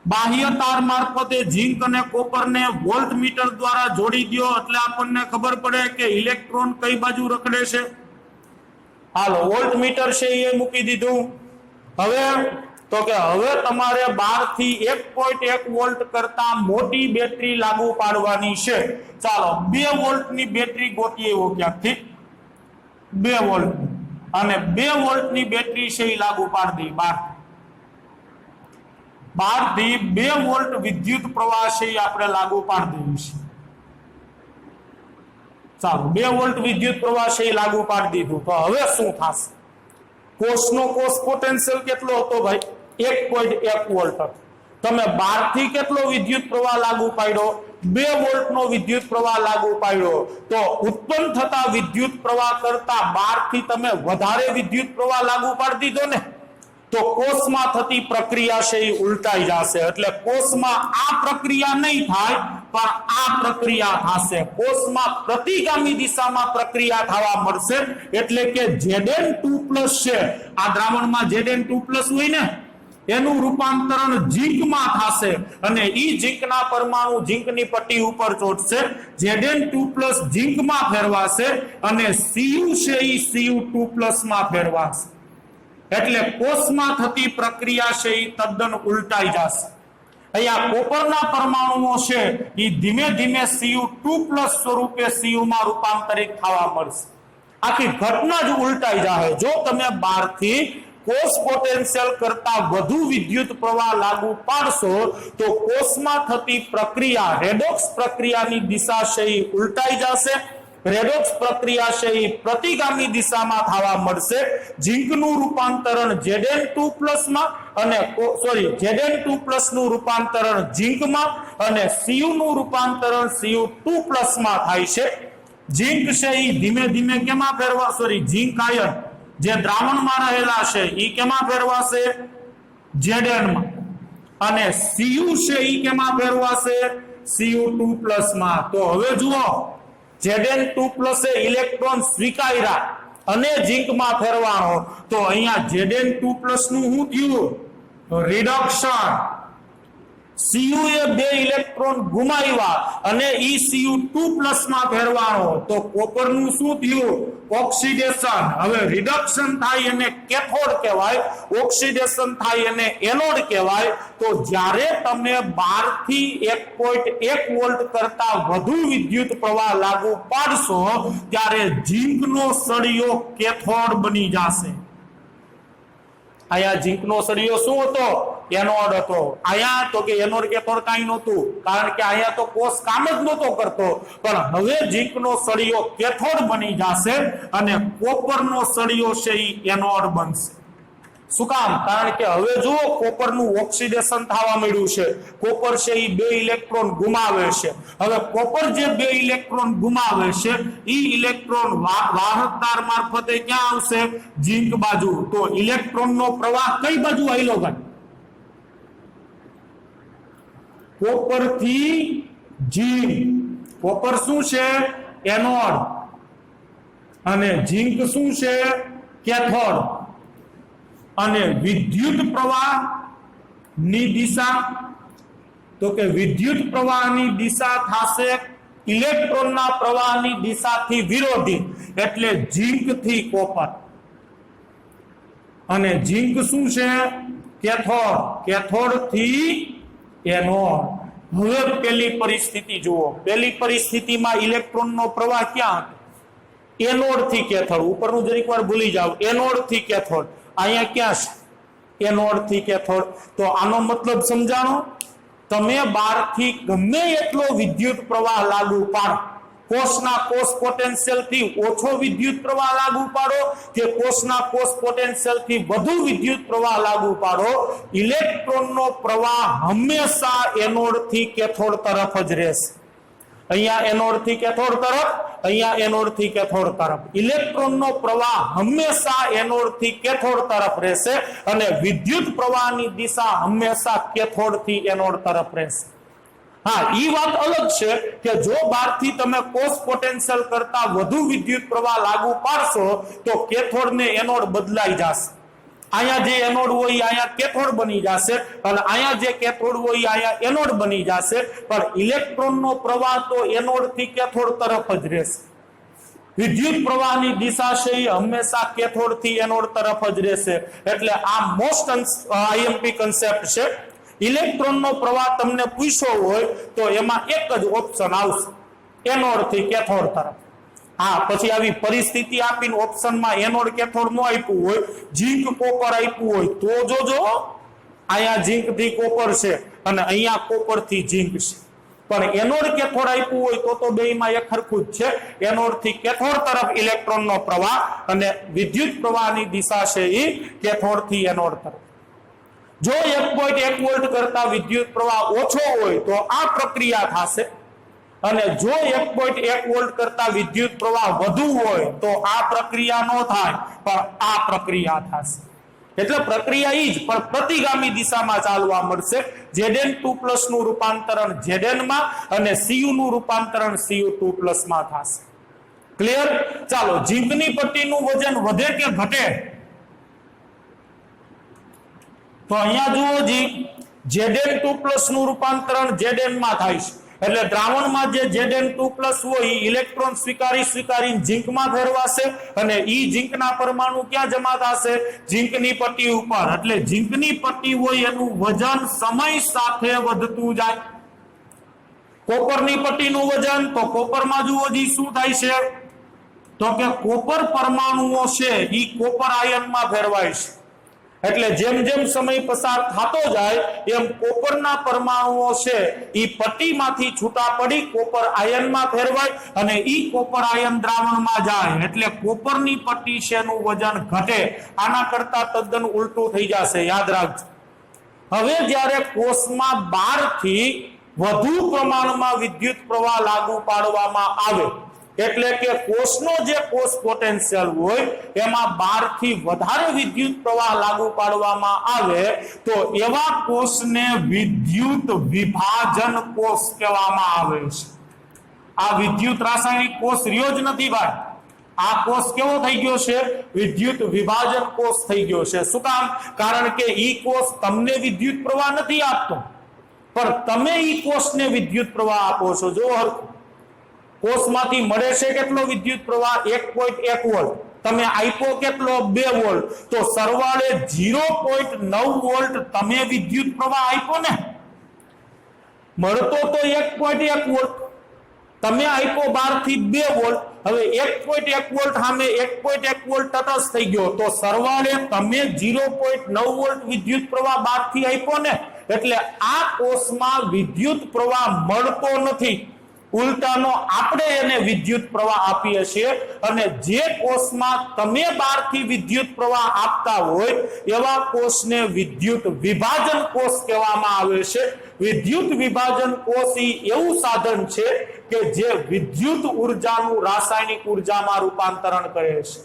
બાહ્ય તાર મારફતે ઝીંક અને કોપરને વોલ્ટમીટર દ્વારા જોડી દો એટલે આપણને ખબર પડે કે ઇલેક્ટ્રોન કઈ બાજુ રખડે છે. હાલો વોલ્ટમીટર છે એ મૂકી દીધું. હવે તો કે હવે તમારે 12 થી 1.1 વોલ્ટ કરતા મોટી બેટરી લાગુ પાડવાની છે. ચાલો 2 વોલ્ટની બેટરી ગોતીએ એવો ક્યાંકથી, 2 વોલ્ટ અને 2 વોલ્ટની બેટરી છે એ લાગુ પાડી દઈ. 12 થી 2 વોલ્ટ વિદ્યુત પ્રવાહ છે આપણે લાગુ પાડી દઈએ છીએ. ચાલો 2 વોલ્ટ વિદ્યુત પ્રવાહ છે લાગુ પાડી દીધું. તો હવે શું થશે? કોષનો કોષ પોટેન્શિયલ કેટલો હતો ભાઈ? 1.1 વોલ્ટ હતો. તમે 12 થી કેટલો વિદ્યુત પ્રવાહ લાગુ પાડ્યો? 2 વોલ્ટનો વિદ્યુત પ્રવાહ લાગુ પાડ્યો. તો ઉત્પન્ન થતા વિદ્યુત પ્રવાહ કરતા 12 થી તમે વધારે વિદ્યુત પ્રવાહ લાગુ પાડી દીધો ને, તો કોષમાં થતી પ્રક્રિયા છે એ ઉલટાઈ જશે. એટલે કોષમાં આ પ્રક્રિયા નહીં થાય પણ આ પ્રક્રિયા થશે. કોષમાં પ્રતિગામી દિશામાં પ્રક્રિયા થવા મળશે. એટલે કે Zn2+ છે, આ દ્રાવણમાં Zn2+ હોય ને, એનું રૂપાંતરણ ઝીંકમાં થશે અને ઈ ઝીંકના પરમાણુ ઝીંકની પટ્ટી ઉપર ચોટશે. Zn2+ ઝીંકમાં ફેરવાશે અને Cu છે એ Cu2+ માં ફેરવાશે. એટલે કોષમાં થતી પ્રક્રિયા છે એ તદ્દન ઉલટાઈ જશે. અહીંયા કોપરના પરમાણુઓ છે એ ધીમે ધીમે Cu2+ સ્વરૂપે Cu માં રૂપાંતરિત થવા મળશે. આખી ઘટના જ ઉલટાઈ જાય. જો તમે 12 થી કોષ પોટેન્શિયલ કરતા વધુ વિદ્યુત પ્રવાહ લાગુ પાડશો તો કોષમાં થતી પ્રક્રિયા રેડોક્સ પ્રક્રિયાની દિશા છે એ ઉલટાઈ જશે. રેડોક્સ પ્રક્રિયા છે એ પ્રતિગામી દિશામાં થવા મળશે. ઝીંકનું રૂપાંતરણ Zn2+ માં અને Zn2+ નું રૂપાંતરણ ઝીંકમાં અને Cu નું રૂપાંતરણ Cu2+ માં થાય છે. ઝીંક છે એ ધીમે ધીમે કેમાં ફેરવા ઝીંક આયન જે દ્રાવણમાં રહેલા છે એ કેમાં ફેરવાશે? Zn માં. અને Cu છે એ કેમાં ફેરવાશે? Cu2+ માં. તો હવે જુઓ, Zn2+ એ ઇલેક્ટ્રોન સ્વીકાર્યા અને ઝીંકમાં ફેરવાનો, તો અહીંયા Zn2+ નું શું થયું? રિડક્શન. Cu એ 2 ઇલેક્ટ્રોન ગુમાવ્યા અને ઈ Cu2+ માં ફેરવાનો, તો કોપરનું શું થયું? ઓક્સિડેશન. હવે રિડક્શન થાય એને કેથોડ કહેવાય, ઓક્સિડેશન થાય એને એનોડ કહેવાય. તો જ્યારે તમે 12 થી 1.1 વોલ્ટ કરતા વધુ વિદ્યુત પ્રવાહ લાગુ પાડશો ત્યારે ઝીંકનો સળિયો કેથોડ બની જશે. અહીંયા ઝીંકનો સળિયો શું હતો? એનોડ હતો. અહીંયા તો કે એનોડ કેથોડ કાંઈ નહોતું, કારણ કે અહીંયા તો કોષ કામ જ નહોતો કરતો. પણ હવે ઝીંકનો સળિયો કેથોડ બની જશે અને કોપરનો સળિયો છે એ એનોડ બનશે. શું કામ? કારણ કે હવે જુઓ કોપરનું ઓક્સિડેશન થવા મળ્યું છે. કોપર છે એ 2 ઇલેક્ટ્રોન ગુમાવે છે. હવે કોપર જે 2 ઇલેક્ટ્રોન ગુમાવે છે એ ઇલેક્ટ્રોન વાહક તાર મારફતે ક્યાં આવશે? ઝીંક બાજુ. તો ઇલેક્ટ્રોનનો પ્રવાહ કઈ બાજુ આવેલો ભાઈ? કોપર થી ઝીંક. કોપર શું છે? એનોડ. અને ઝીંક શું છે? કેથોડ. અને વિદ્યુત પ્રવાહ ની દિશા, તો કે વિદ્યુત પ્રવાહની દિશા થશે ઇલેક્ટ્રોનના પ્રવાહની દિશાથી વિરોધી. એટલે ઝીંક થી કોપર. અને ઝીંક શું છે? કેથોડ. કેથોડ થી એનોડ. હવે પેલી પરિસ્થિતિ જુઓ. પેલી પરિસ્થિતિમાં ઇલેક્ટ્રોનનો પ્રવાહ ક્યાં હતો? એનોડ થી કેથોડ. ઉપરનું જરીક વાર ભૂલી જાવ. એનોડ થી કેથોડ. અહીંયા ક્યાં છે? एनोड थी कैथोड। तो आनो मतलब समझाणो, तमे बहारथी गमे एटलो विद्युत प्रवाह लागू पाडो, कोषना कोष पोटेन्शियल थी ओछो विद्युत प्रवाह लागू पाडो के कोषना कोष पोटेन्शियल थी વધુ विद्युत प्रवाह लागू पाडो, इलेक्ट्रॉन नो प्रवाह हमेशा एनोड थी कैथोड तरफ ज रहेशे। अहींया एनोड थी कैथोड तरफ, अहींया एनोड थी कैथोड तरफ। इलेक्ट्रॉन नो प्रवाह हमेशा एनोड थी कैथोड तरफ रहेशे अने विद्युत प्रवाहनी दिशा हमेशा कैथोड थी एनोड तरफ रहेशे। हाँ, ई बात अलग छे कि जो बहारथी तमे कोष पोटेन्शियल करता વધુ विद्युत प्रवाह लागू पाडशो तो कैथोड ने एनोड बदलाई जशे। आया जे एनोड होय आया कैथोड बनी जाशे अने आया जे कैथोड होय आया एनोड बनी जाशे, पण इलेक्ट्रॉन नो प्रवाह तो एनोड थी कैथोड तरफ ज रहेशे। विद्युत प्रवाहनी दिशा छे ई हमेशा कैथोड थी एनोड तरफ ज रहेशे। एटले आ मोस्ट आईएमपी कन्सेप्ट छे। इलेक्ट्रॉन नो प्रवाह तमने पूछ्यो होय तो एमां एक ज ऑप्शन आवशे, एनोड थी कैथोड तरफ। हाँ, पछी आवी परिस्थिति आपीने ऑप्शन में एनोड कैथोड नो आप्युं होय, जिंक कॉपर आप्युं होय तो जोजो आया जिंक थी कॉपर छे अने अहींया कॉपर थी जिंक छे, पण एनोड कैथोड आप्युं होय तो बेयमां एक हरखुं ज छे। एनोड थी कैथोड तरफ इलेक्ट्रॉन नो प्रवाह अने विद्युत प्रवाहनी दिशा छे ई कैथोड थी एनोड तरफ। जो 1.1 वोल्ट करता विद्युत प्रवाह ओछो होय तो आ प्रक्रिया थशे અને જો 1.1 વોલ્ટ કરતા વિદ્યુત પ્રવાહ વધુ હોય તો આ પ્રક્રિયા નો થાય પણ આ પ્રક્રિયા થશે। એટલે પ્રક્રિયા ઈ જ પણ પ્રતિગામી દિશામાં ચાલવા મળશે। Zn2+ નું રૂપાંતરણ Zn માં અને Cu નું રૂપાંતરણ Cu2+ માં થશે। ક્લિયર? ચાલો, ઝીંકની પટ્ટીનું વજન વધે કે ઘટે? તો અહીંયા જુઓ જી, Zn2+ નું રૂપાંતરણ Zn માં થાય છે એટલે દ્રાવણમાં જે Zn2+ હોય ઇલેક્ટ્રોન સ્વીકારીને ઝીંકમાં ફેરવાશે અને ઈ ઝીંકના પરમાણુ ક્યાં જમા થશે? ઝીંકની પટ્ટી ઉપર। એટલે ઝીંકની પટ્ટી હોય એનું વજન સમય સાથે વધતું જાય। કોપરની પટ્ટીનું વજન, તો કોપરમાં જુઓ જી શું થાય છે તો કે કોપર પરમાણુઓ છે ઈ કોપર આયનમાં ફેરવાય છે। એટલે જેમ જેમ સમય પસાર થતો જાય એમ કોપરના પરમાણુઓ છે ઈ પટ્ટીમાંથી છૂટા પડી કોપર આયનમાં ફેરવાય અને ઈ કોપર આયન દ્રાવણમાં જાય એટલે કોપરની પટ્ટી છે એનું વજન ઘટે। આના કરતા તદ્દન ઉલટું થઈ જશે, યાદ રાખજો। હવે જ્યારે કોષમાં બહારથી વધુ પ્રમાણમાં વિદ્યુત પ્રવાહ લાગુ પાડવામાં આવે એટલે કે કોષનો જે કોષ પોટેન્શિયલ હોય એમાં બહારથી વધારે વિદ્યુત પ્રવાહ લાગુ પાડવામાં આવે તો એવા કોષને વિદ્યુત વિભાજન કોષ કહેવામાં આવે છે। આ વિદ્યુત રાસાયણિક કોષ રહ્યો જ નથી ભાઈ, આ કોષ કેવો થઈ ગયો છે? વિદ્યુત વિભાજન કોષ થઈ ગયો છે। શું કામ? કારણ કે ઈ કોષ તમને વિદ્યુત પ્રવાહ નથી આપતો પણ તમે ઈ કોષને વિદ્યુત પ્રવાહ આપો છો। જો કોષમાંથી મળે છે કેટલો વિદ્યુત પ્રવાહ? 1.1 વોલ્ટ, તમે આપ્યો કેટલો? 2 વોલ્ટ, તો સરવાળે 0.9 વોલ્ટ તમે વિદ્યુત પ્રવાહ આપ્યો ને। મળતો તો 1.1 વોલ્ટ, તમે આપ્યો બહારથી 2 વોલ્ટ, હવે 1.1 વોલ્ટ સામે 1.1 વોલ્ટ તટસ્થ થઈ ગયો તો સરવાળે તમે 0.9 વોલ્ટ વિદ્યુત પ્રવાહ બહારથી આપ્યો ને, એટલે આ કોષમાં વિદ્યુત પ્રવાહ મળતો નથી, ઉલટાનો આપણે એને વિદ્યુત પ્રવાહ આપીએ છીએ અને જે કોષમાં તમે બહારથી વિદ્યુત પ્રવાહ આપતા હોય એવા કોષને વિદ્યુત વિભાજન કોષ કહેવામાં આવે છે। વિદ્યુત વિભાજન કોષ એવું સાધન છે કે જે વિદ્યુત ઉર્જાનું રાસાયણિક ઉર્જામાં રૂપાંતરણ કરે છે।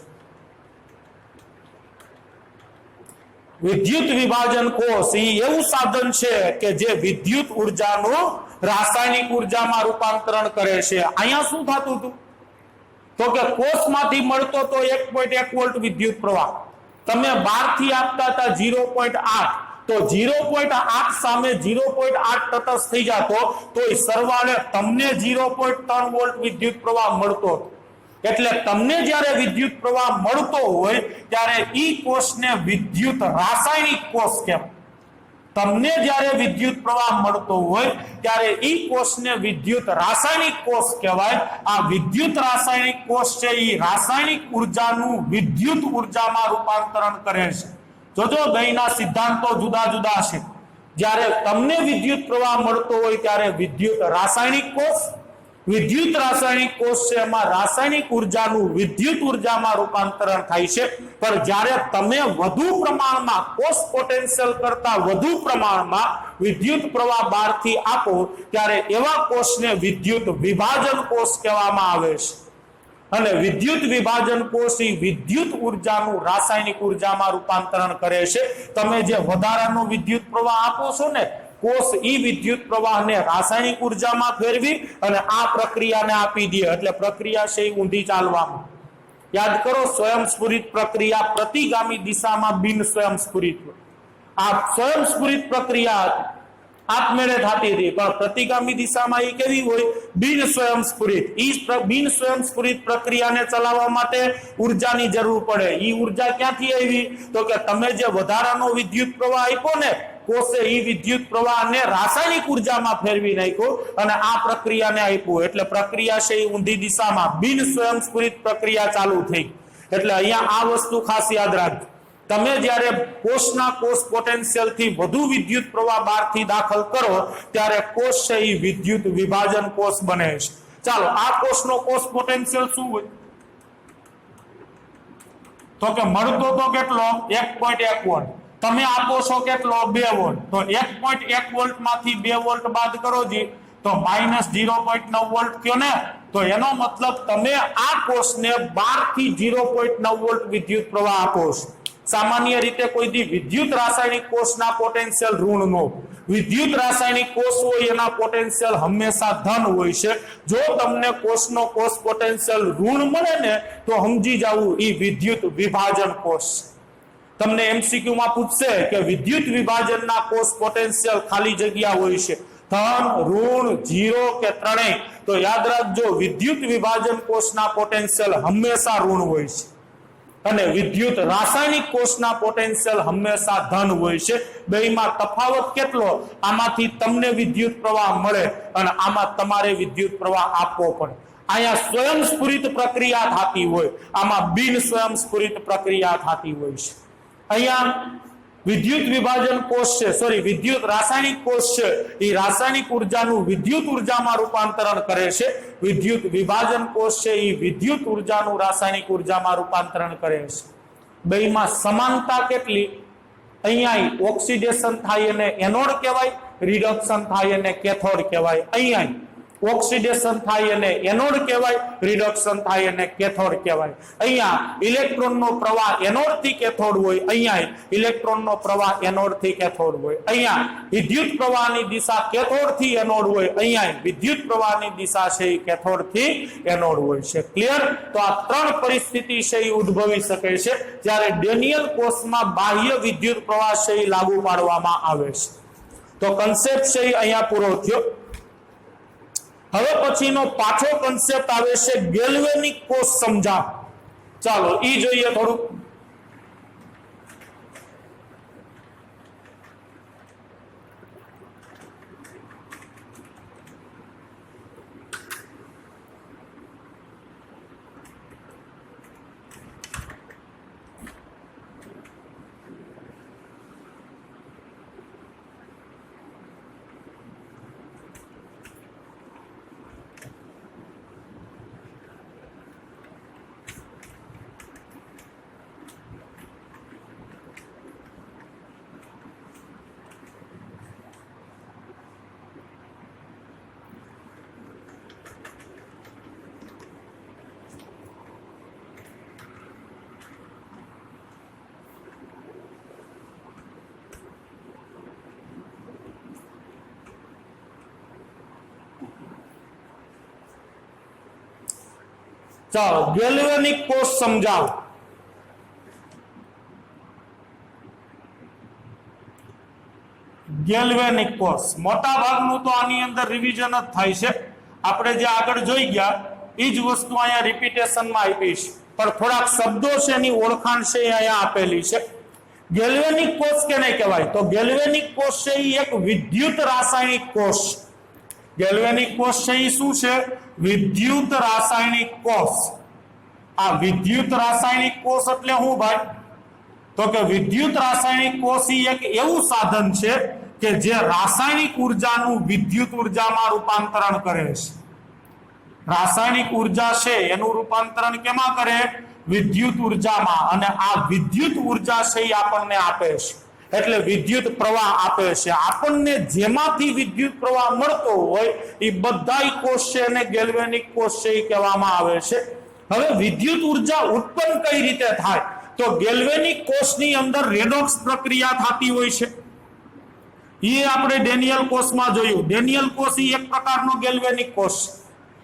વિદ્યુત વિભાજન કોષ એવું સાધન છે કે જે વિદ્યુત ઉર્જાનું રાસાયણિક ઉર્જામાં રૂપાંતરણ કરે છે। અહીંયા શું થતું હતું તો કે કોષમાંથી મળતો તો 1.1 વોલ્ટ વિદ્યુત પ્રવાહ, તમે બહારથી આપતા હતા 0.8, તો 0.8 સામે 0.8 તટસ્થ થઈ જતો તો સરવાળે તમને 0.3 વોલ્ટ વિદ્યુત પ્રવાહ મળતો। એટલે તમને જ્યારે વિદ્યુત પ્રવાહ મળતો હોય ત્યારે ઈ કોષને વિદ્યુત રાસાયણિક કોષ કહેવાય। તમને જ્યારે વિદ્યુત પ્રવાહ મળતો હોય ત્યારે ઈ કોષને વિદ્યુત રાસાયણિક કોષ કહેવાય। આ વિદ્યુત રાસાયણિક કોષ છે ઈ રાસાયણિક ઉર્જાનું વિદ્યુત ઉર્જામાં રૂપાંતરણ કરે છે। જોજો બેયના સિદ્ધાંતો જુદા જુદા છે। જ્યારે તમને વિદ્યુત પ્રવાહ મળતો હોય ત્યારે વિદ્યુત રાસાયણિક કોષ છે એમાં રાસાયણિક ઉર્જાનું વિદ્યુત ઉર્જામાં રૂપાંતરણ થાય છે। પણ જ્યારે તમે વધુ પ્રમાણમાં કોષ પોટેન્શિયલ કરતા વધુ પ્રમાણમાં વિદ્યુત પ્રવાહ બહારથી આપો ત્યારે એવા કોષને વિદ્યુત વિભાજન કોષ કહેવામાં આવે છે। અને વિદ્યુત વિભાજન કોષ વિદ્યુત ઉર્જાનું રાસાયણિક ઉર્જામાં રૂપાંતરણ કરે છે। તમે જે વધારાનો વિદ્યુત પ્રવાહ આપો છો ને કોષ વિદ્યુત પ્રવાહને રાસાયણિક ઉર્જામાં ફેરવી અને આ પ્રક્રિયાને આપી દે એટલે પ્રક્રિયા છે ઊંધી ચાલવામાં। યાદ કરો સ્વયંસ્ફુરિત પ્રક્રિયા પ્રતિગામી દિશામાં બિન સ્વયંસ્ફુરિત, આ સ્વયંસ્ફુરિત પ્રક્રિયા આપમેળે થતી હતી પણ પ્રતિગામી દિશામાં એ કેવી હોય બિન સ્વયંસ્ફુરિત। બિન સ્વયંસ્ફુરિત પ્રક્રિયાને ચલાવવા માટે ઉર્જાની જરૂર પડે। એ ઉર્જા ક્યાંથી આવી તો કે તમે જે વધારાનો વિદ્યુત પ્રવાહ આપ્યો ને કોષે વિદ્યુત પ્રવાહને રાસાયણિક ઉર્જામાં ફેરવી નાખ્યો અને આ પ્રક્રિયાને આપ્યું એટલે પ્રક્રિયા છે ઊંધી દિશામાં બિન સ્વયંસ્ફુરિત પ્રક્રિયા ચાલુ થઈ। એટલે અહીંયા આ વસ્તુ ખાસ યાદ રાખજો। તમે જ્યારે કોષના કોષ પોટેન્શિયલ થી વધુ વિદ્યુત પ્રવાહ બહારથી દાખલ કરો ત્યારે કોષ છે વિદ્યુત વિભાજન કોષ બને છે। ચાલો આ કોષનો કોષ પોટેન્શિયલ શું હોય તો કે મળતો તો કેટલો 1.1 વોલ્ટ, તમે આપો છો કેટલો 2 વોલ્ટ, તો 1.1 વોલ્ટ માંથી 2 વોલ્ટ બાદ કરો જી તો -0.9 વોલ્ટ થયો ને। તો એનો મતલબ તમે આ કોષને 12 થી 0.9 વોલ્ટ વિદ્યુત પ્રવાહ આપો છો। સામાન્ય રીતે કોઈ દી વિદ્યુત રાસાયણિક કોષના પોટેન્શિયલ ઋણ નો, વિદ્યુત રાસાયણિક કોષ હોય એના પોટેન્શિયલ હંમેશા ધન હોય છે। જો તમને કોષનો કોષ પોટેન્શિયલ ઋણ મળે ને તો સમજી જવું એ વિદ્યુત વિભાજન કોષ। તમને એમસીક્યુ માં પૂછશે કે વિદ્યુત વિભાજનના કોષ પોટેન્શિયલ ખાલી જગ્યા હોય છે ધન ઋણ 0 કે ત્રણેય, તો યાદ રાખજો વિદ્યુત વિભાજન કોષના પોટેન્શિયલ હંમેશા ઋણ હોય છે અને વિદ્યુત રાસાયણિક કોષના પોટેન્શિયલ હંમેશા ધન હોય છે। બેયમાં તફાવત કેટલો, આમાંથી તમને વિદ્યુત પ્રવાહ મળે અને આમાં તમારે વિદ્યુત પ્રવાહ આપવો પડે। અહીંયા સ્વયંસ્ફુરિત પ્રક્રિયા થતી હોય, આમાં બિન સ્વયંસ્ફુરિત પ્રક્રિયા થતી હોય છે। અહીંયા વિદ્યુત વિભાજન કોષ છે વિદ્યુત રાસાયણિક કોષ છે એ રાસાયણિક ઉર્જાનું વિદ્યુત ઉર્જામાં રૂપાંતરણ કરે છે। વિદ્યુત વિભાજન કોષ છે એ વિદ્યુત ઉર્જાનું રાસાયણિક ઉર્જામાં રૂપાંતરણ કરે છે। બેયમાં સમાનતા કેટલી, અહીંયા ઓક્સિડેશન થાય એને એનોડ કહેવાય, રિડક્શન થાય એને કેથોડ કહેવાય। અહીંયા ઓક્સિડેશન થાય એને એનોડ કહેવાય, રિડક્શન થાય એને કેથોડ કહેવાય। અહીંયા ઇલેક્ટ્રોનનો પ્રવાહ એનોડ થી કેથોડ હોય, અહીંયા ઇલેક્ટ્રોનનો પ્રવાહ એનોડ થી કેથોડ હોય। અહીંયા વિદ્યુત પ્રવાહની દિશા કેથોડ થી એનોડ હોય, અહીંયા વિદ્યુત પ્રવાહની દિશા છે એ કેથોડ થી એનોડ હોય છે। ક્લિયર? તો આ ત્રણ પરિસ્થિતિ છે એ ઉદ્ભવી શકે છે જ્યારે ડેનિયલ કોષમાં બાહ્ય વિદ્યુત પ્રવાહ છે એ લાગુ પાડવામાં આવે છે। તો કન્સેપ્ટ છે એ અહીંયા પૂરો થયો। હવે પછીનો પાછો કન્સેપ્ટ આવે છે ગેલ્વેનિક કોષ સમજાવ। ચાલો ઈ જોઈએ થોડું। ચાલો ગેલ્વેનિક કોષ સમજાવો। ગેલ્વેનિક કોષ મોટા ભાગનું તો આની અંદર રિવિઝન જ થાય છે। આપણે જે આગળ જોઈ ગયા એ જ વસ્તુ અહીંયા રિપીટેશનમાં આપી છે પણ થોડાક શબ્દો છે એની ઓળખાણ છે અહીંયા આપેલી છે। ગેલ્વેનિક કોષ કેને કહેવાય તો ગેલ્વેનિક કોષ છે એ એક વિદ્યુત રાસાયણિક કોષ। ગેલ્વેનિક કોષ છે એ શું છે વિદ્યુત રાસાયણિક કોષ। આ વિદ્યુત રાસાયણિક કોષ એટલે શું ભાઈ તો કે વિદ્યુત રાસાયણિક કોષ એક એવું સાધન છે કે જે રાસાયણિક ઉર્જાનું વિદ્યુત ઉર્જામાં રૂપાંતરણ કરે છે. રાસાયણિક ઉર્જા છે એનું રૂપાંતરણ કેમાં કરે? વિદ્યુત ઉર્જામાં. અને આ વિદ્યુત ઉર્જા છે એ આપણને આપે છે, એટલે વિદ્યુત પ્રવાહ આપે છે. આપણને જેમાંથી વિદ્યુત પ્રવાહ મળતો હોય એ બધાય કોષ છે અને ગેલ્વેનિક કોષ છે એ કહેવામાં આવે છે. હવે વિદ્યુત ઉર્જા ઉત્પન્ન કઈ રીતે થાય? તો ગેલ્વેનિક કોષની અંદર રેડોક્સ પ્રક્રિયા થતી હોય છે. એ આપણે ડેનિયલ કોષમાં જોયું. ડેનિયલ કોષ એ એક પ્રકારનો ગેલ્વેનિક કોષ છે,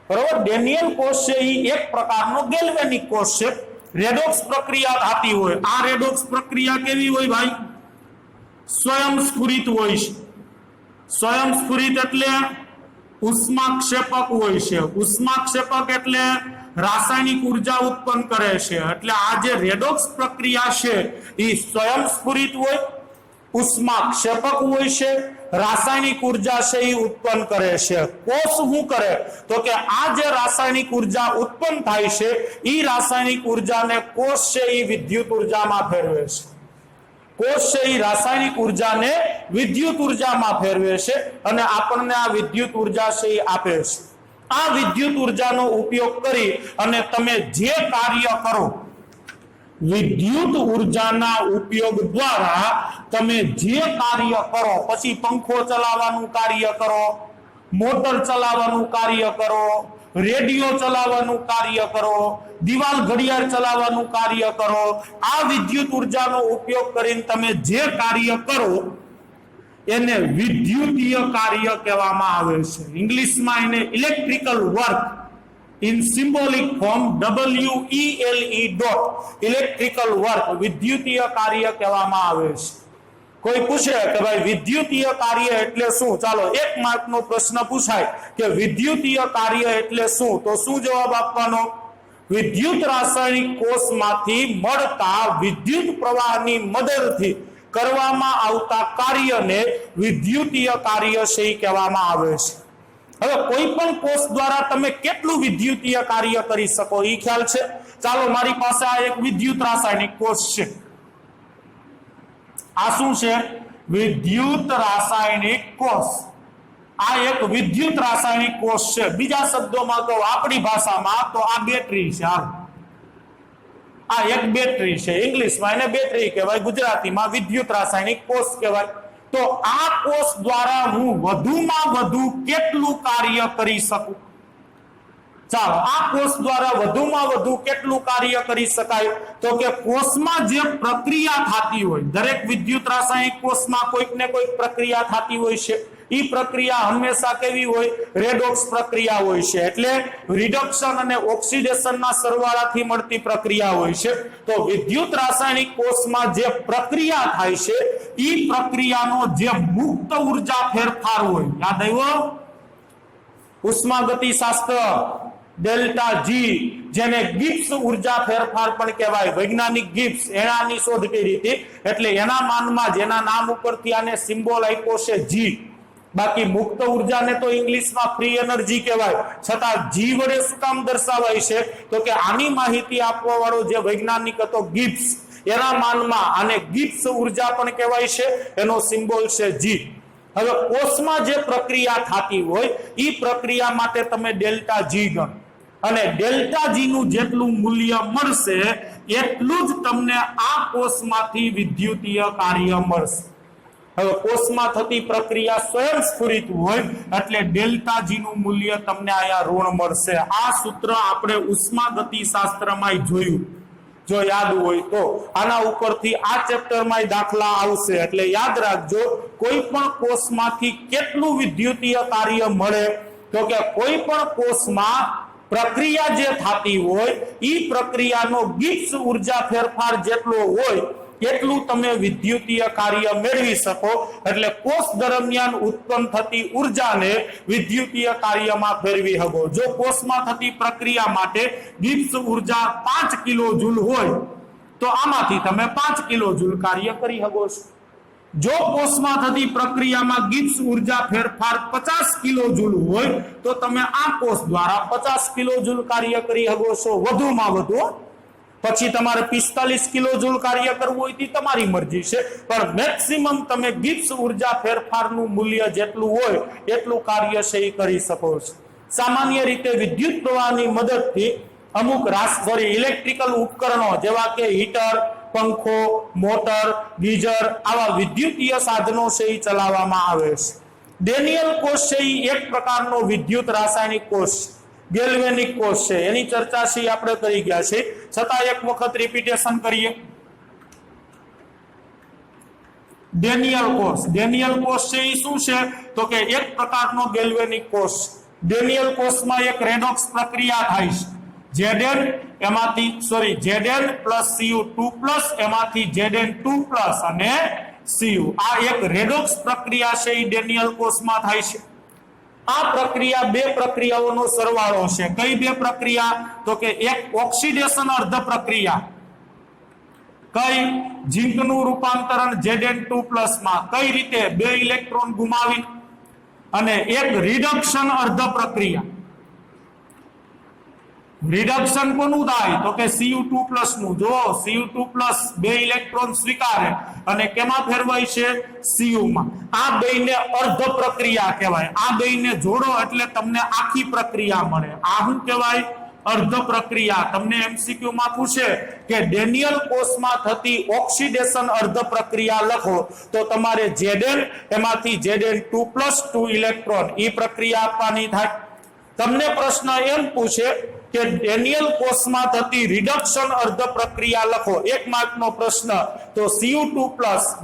બરોબર? ડેનિયલ કોષ છે એ એક પ્રકારનો ગેલ્વેનિક કોષ છે. રેડોક્સ પ્રક્રિયા થતી હોય. આ રેડોક્સ પ્રક્રિયા કેવી હોય ભાઈ? સ્વયંસ્ફુરિત હોય છે. સ્વયંસ્ફુરિત એટલે ઉષ્માક્ષેપક હોય છે. ઉષ્માક્ષેપક એટલે રાસાયણિક ઉર્જા ઉત્પન્ન કરે છે. એટલે આ જે રેડોક્સ પ્રક્રિયા છે એ સ્વયંસ્ફુરિત હોય, ઉષ્માક્ષેપક હોય છે, રાસાયણિક ઉર્જા છે એ ઉત્પન્ન કરે છે. કોષ શું કરે? તો કે આ જે રાસાયણિક ઉર્જા ઉત્પન્ન થાય છે એ રાસાયણિક ઉર્જાને કોષ છે એ વિદ્યુત ઉર્જામાં ફેરવે છે. કોષ છે એ રાસાયણિક ઉર્જાને વિદ્યુત ઉર્જામાં ફેરવે છે અને આપણને આ વિદ્યુત ઉર્જા છે એ આપે છે. આ વિદ્યુત ઉર્જાનો ઉપયોગ કરી અને તમે જે કાર્ય કરો, વિદ્યુત ઉર્જાના ઉપયોગ દ્વારા તમે જે કાર્ય કરો, પછી પંખો ચલાવવાનું કાર્ય કરો, મોટર ચલાવવાનું કાર્ય કરો, રેડિયો ચલાવવાનું કાર્ય કરો, દિવાલ ઘડિયાળ ચલાવવાનું કાર્ય કરો, આ વિદ્યુત ઉર્જાનો ઉપયોગ કરીને તમે જે કાર્ય કરો એને વિદ્યુતીય કાર્ય કહેવામાં આવે છે. ઇંગ્લિશમાં એને electrical work in symbolic form WELE dot electrical work વિદ્યુતીય કાર્ય કહેવામાં આવે છે. કોઈ પૂછે કે ભાઈ વિદ્યુતીય કાર્ય એટલે શું? ચાલો એક માર્કનો પ્રશ્ન પૂછાય કે વિદ્યુતીય કાર્ય એટલે શું, તો શું જવાબ આપવાનો? વિદ્યુત રાસાયણિક કોષમાંથી મળતા વિદ્યુત પ્રવાહની મદદથી કરવામાં આવતા કાર્યને વિદ્યુતીય કાર્ય છે કહેવામાં આવે છે. હવે કોઈ પણ કોષ દ્વારા તમે કેટલું વિદ્યુતીય કાર્ય કરી શકો એ ખ્યાલ છે? ચાલો મારી પાસે આ એક વિદ્યુત રાસાયણિક કોષ છે. આ શું છે? વિદ્યુત રાસાયણિક કોષ. આ એક વિદ્યુત રાસાયણિક કોષ છે. બીજા શબ્દોમાં કહો, આપણી ભાષામાં તો આ બેટરી છે. આ એક બેટરી છે. ઇંગ્લિશમાં એને બેટરી કહેવાય, ગુજરાતીમાં વિદ્યુત રાસાયણિક કોષ કહેવાય. તો આ કોષ દ્વારા હું વધુમાં વધુ કેટલું કાર્ય કરી શકું? ચાલો, આ કોષ દ્વારા વધુમાં વધુ કેટલું કાર્ય કરી શકાય? તો કે કોષમાં જે પ્રક્રિયા થતી હોય, દરેક વિદ્યુત રાસાયણિક કોષમાં કોઈક ને કોઈક પ્રક્રિયા થતી હોય છે. એ પ્રક્રિયા હંમેશા કેવી હોય? રેડોક્સ પ્રક્રિયા હોય છે. એટલે રિડક્શન અને ઓક્સિડેશનના સરવાળાથી મળતી પ્રક્રિયા હોય છે. તો વિદ્યુત રાસાયણિક કોષમાં જે પ્રક્રિયા થાય છે એ પ્રક્રિયાનો જે મુક્ત ઉર્જા ફેરફાર હોય, યાદ આવ્યો? ઉષ્માગતિશાસ્ત્ર ડેલ્ટા જી, જેને ગિબ્સ ઉર્જા ફેરફાર પણ કહેવાય. વૈજ્ઞાનિક ગિબ્સ એનાની શોધ કરી હતી, એટલે એના માનમાં જ એના નામ ઉપરથી આને સિમ્બોલ આપ્યો છે જી. બાકી મુક્ત ઉર્જાને તો ઇંગ્લિશમાં ફ્રી એનર્જી કહેવાય, છતાં જી વડે શું કામ દર્શાવાય છે? તો કે આની માહિતી આપવા વાળો જે વૈજ્ઞાનિક હતો ગિબ્સ, એના માનમાં આને ગિબ્સ ઉર્જા પણ કહેવાય છે. એનો સિમ્બોલ છે જી. હવે કોષમાં જે પ્રક્રિયા થતી હોય એ પ્રક્રિયા માટે તમે ડેલ્ટા જી ગણ, અને ડેલ્ટા જી નું જેટલું મૂલ્ય મળશે એટલું જ તમને આ કોષમાંથી વિદ્યુતીય કાર્ય મળશે. હવે કોષમાં થતી પ્રક્રિયા સ્વયંસ્ફુરિત હોય એટલે ડેલ્ટા જી નું મૂલ્ય તમને આયા ઋણ મળશે. આ સૂત્ર આપણે ઉષ્માગતિશાસ્ત્રમાં જોયું, જો યાદ હોય તો. આના ઉપરથી આ ચેપ્ટરમાં દાખલા આવશે, એટલે યાદ રાખજો. કોઈ પણ કોષમાંથી કેટલું વિદ્યુતીય કાર્ય મળે? તો કે કોઈ પણ કોષમાં પ્રક્રિયા જે થતી હોય એ પ્રક્રિયાનો ગિબ્સ ઉર્જા ફેરફાર જેટલો હોય એટલું તમે વિદ્યુતીય કાર્ય મેળવી શકો. એટલે કોષ દરમિયાન ઉત્પન્ન થતી ઉર્જાને વિદ્યુતીય કાર્યમાં ફેરવી શકો. જો કોષમાં થતી પ્રક્રિયા માટે ગિબ્સ ઉર્જા 5 કિલો જૂલ હોય તો આમાંથી તમે 5 કિલો જૂલ કાર્ય કરી શકો છો. જો કોષમાં થતી પ્રક્રિયામાં ગિબ્સ ઉર્જા ફેરફાર 50 કિલો જૂલ હોય તો તમે આ કોષ દ્વારા 50 કિલો જૂલ કાર્ય કરી શકો છો વધુમાં વધુ. પછી તમારે 45 કિલોજૂલ કાર્ય કરવું હોય તે તમારી મરજી છે, પણ મેક્સિમમ તમે ગિબ્સ ઉર્જા ફેરફારનું મૂલ્ય જેટલું હોય એટલું કાર્ય છે એ કરી શકો છો. સામાન્ય રીતે વિદ્યુત પ્રવાહની મદદથી અમુક ઇલેક્ટ્રિકલ ઉપકરણો જેવા કે હીટર, પંખો, મોટર, ગીઝર આવા વિદ્યુતીય સાધનો છે એ ચલાવવામાં આવે છે. ડેનિયલ કોષ છે એ એક પ્રકારનો વિદ્યુત રાસાયણિક કોષ છે, ગેલ્વેનિક કોષ છે. એની ચર્ચા છે આપણે કરી ગયા છે, છતાં એક વખત રિપીટેશન કરીએ. ડેનિયલ કોષ છે એ શું છે તો કે એક પ્રકારનો ગેલ્વેનિક કોષ. ડેનિયલ કોષમાં એક રેડોક્સ પ્રક્રિયા થાય છે. Zn પ્લસ Cu2 પ્લસ એમાંથી Zn2 પ્લસ અને Cu. આ એક રેડોક્સ પ્રક્રિયા છે એ ડેનિયલ કોષમાં થાય છે. આ પ્રક્રિયા બે પ્રક્રિયાઓનો સરવાળો છે. કઈ બે પ્રક્રિયા તો કે એક ઓક્સિડેશન અર્ધ પ્રક્રિયા, કઈ ઝીંકનું રૂપાંતરણ Zn2 માં કઈ રીતે બે ઇલેક્ટ્રોન ગુમાવી, અને એક રિડક્શન અર્ધ પ્રક્રિયા. રિડક્શન કોનું થાય તો કે Cu2 નું. જો Cu2 બે ઇલેક્ટ્રોન સ્વીકારે અને કેમાં ફેરવાય છે Cu માં. આ બેને અર્ધ પ્રક્રિયા કહેવાય. આ બેને જોડો એટલે તમને આખી પ્રક્રિયા મળે. આ શું કહેવાય? અર્ધ પ્રક્રિયા. તમને એમસીક્યુ માં પૂછે કે ડેનિયલ કોષમાં થતી ઓક્સિડેશન અર્ધ પ્રક્રિયા લખો તો તમારે Zn એમાંથી Zn2 2 ઇલેક્ટ્રોન એ પ્રક્રિયા આપવાની થાય. તમને પ્રશ્ન એમ પૂછે કે ડેનિયલ કોષમાં થતી રિડક્શન અર્ધ પ્રક્રિયા લખો, 1 માર્કનો પ્રશ્ન, તો Cu2